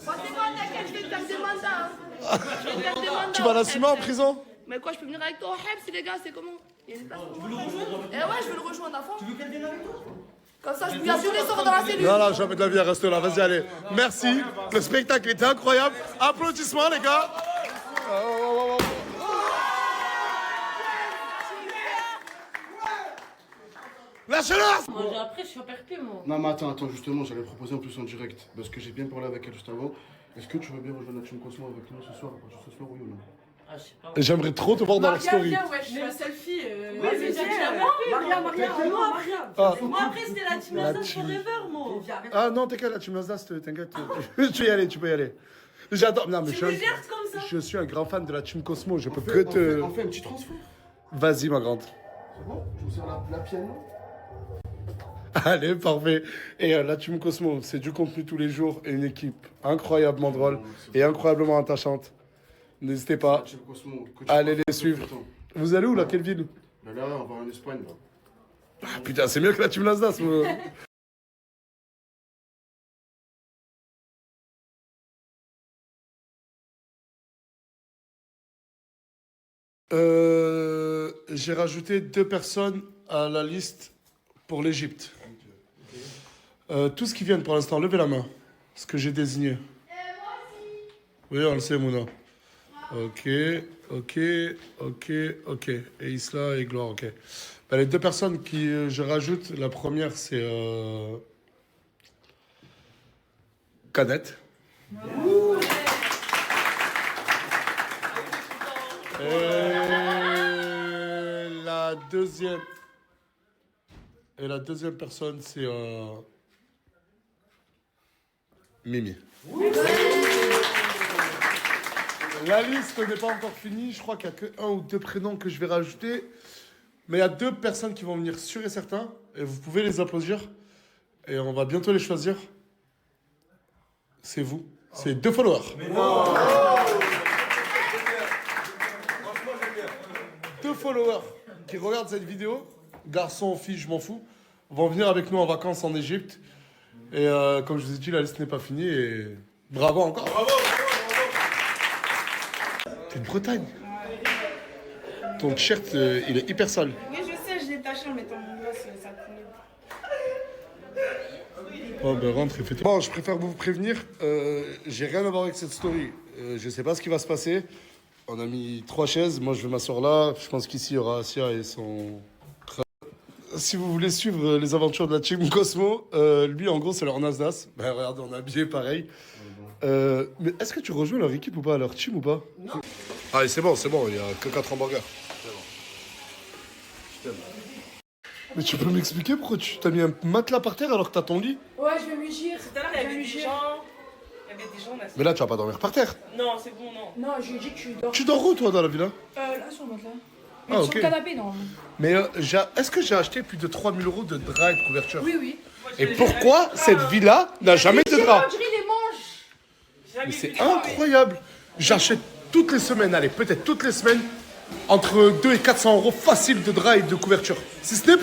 Speaker 2: c'est bon, t'inquiète, je vais te faire des mandats. Hein. Je vais te faire des mandats.
Speaker 1: Tu vas l'assumer en prison?
Speaker 2: Mais quoi, je peux venir avec toi au Hebs, les gars, c'est comment? Il y a une place pour moi. Eh ouais, je veux le rejoindre à fond. Tu veux qu'elle vienne avec toi? Comme ça, je peux bien sûr les sortir dans la cellule.
Speaker 1: Non, non, jamais de la vie, reste là, vas-y, allez. Merci, le spectacle était incroyable. Applaudissements, les gars. Lâchez-le!
Speaker 4: Moi, après, je suis perpé, moi.
Speaker 7: Non mais attends, justement, j'allais proposer en plus en direct. Parce que j'ai bien parlé avec elle juste avant. Est-ce que tu veux bien rejoindre la team Cosmo avec nous ce soir, oui ou non?
Speaker 4: Ah, je sais pas.
Speaker 1: J'aimerais trop te voir dans la story.
Speaker 4: Viens, ouais, je fais un selfie.
Speaker 3: Oui, mais Maria,
Speaker 4: Moi, après, c'était la team Lazare Forever, moi.
Speaker 1: Ah non, t'inquiète, la team Nasdaq, t'inquiète. Tu peux y aller, tu peux y aller. J'adore. Non, mais
Speaker 4: Tu me gères comme ça.
Speaker 1: je suis un grand fan de la team Cosmo. Je peux que te.
Speaker 7: On fait un petit transfert.
Speaker 1: Vas-y, ma grande.
Speaker 7: C'est bon? Je vous sers la piano.
Speaker 1: Allez, parfait. Et la team Cosmo, c'est du contenu tous les jours et une équipe incroyablement drôle et incroyablement attachante. N'hésitez pas.
Speaker 7: La team Cosmo, que tu
Speaker 1: Allez
Speaker 7: parles
Speaker 1: les suivre.
Speaker 7: tout le temps.
Speaker 1: Vous allez où là? Quelle ville?
Speaker 7: Là, on va en Espagne là.
Speaker 1: Ah putain, c'est mieux que la team Nasdaq. moi. J'ai rajouté 2 personnes à la liste pour l'Égypte. Tous qui viennent pour l'instant, levez la main. Ce que j'ai désigné. Oui, on le sait, Mouna. Ok. Et Isla et Gloire, ok. Ben, les 2 personnes qui je rajoute, la première c'est Canette. Et la deuxième personne, c'est Mimi. La liste n'est pas encore finie. Je crois qu'il n'y a que 1 ou 2 prénoms que je vais rajouter. Mais il y a 2 personnes qui vont venir sûr et certain. Et vous pouvez les applaudir. Et on va bientôt les choisir. C'est vous. C'est 2 followers. Mais non. 2 followers qui regardent cette vidéo, garçons, filles, je m'en fous, vont venir avec nous en vacances en Égypte. Et comme je vous ai dit, la liste n'est pas finie. Et bravo encore. Bravo. T'es de Bretagne. Ton t-shirt, il est hyper sale.
Speaker 3: Oui, je sais, je l'ai taché en mettant mon gloss, ça coulait.
Speaker 1: Oh ben rentre et fais tout. Bon, je préfère vous prévenir, j'ai rien à voir avec cette story. Je sais pas ce qui va se passer. On a mis 3 chaises, moi je vais m'asseoir là. Je pense qu'ici il y aura Asia et son... Si vous voulez suivre les aventures de la team Cosmo, lui en gros c'est leur Nasdaq. Ben regardez, on est habillé pareil. Mais est-ce que tu rejoins leur équipe ou pas, leur team ou pas? Non. Allez, c'est bon, il y a que 4 hamburgers. C'est bon. Mais tu peux m'expliquer pourquoi tu t'as mis un matelas par terre alors que t'as ton lit?
Speaker 3: Ouais, je vais lui dire.
Speaker 4: Tout à l'heure, il y avait des gens. Là.
Speaker 1: Mais là, tu vas pas dormir par terre.
Speaker 4: Non, c'est bon, non.
Speaker 3: Non, je lui ai dit que tu dors.
Speaker 1: Tu dors où, toi, dans la villa?
Speaker 3: Là, sur le matelas.
Speaker 1: Ah, ok.
Speaker 3: Sur le canapé, non.
Speaker 1: Mais est-ce que j'ai acheté plus de 3000 € de draps et de couverture?
Speaker 3: Oui.
Speaker 1: Et pourquoi cette villa n'a jamais de draps?
Speaker 3: les manches.
Speaker 1: Mais c'est incroyable. J'achète toutes les semaines, allez, peut-être toutes les semaines, entre 200 et 400 € facile de draps et de couverture. Si ce n'est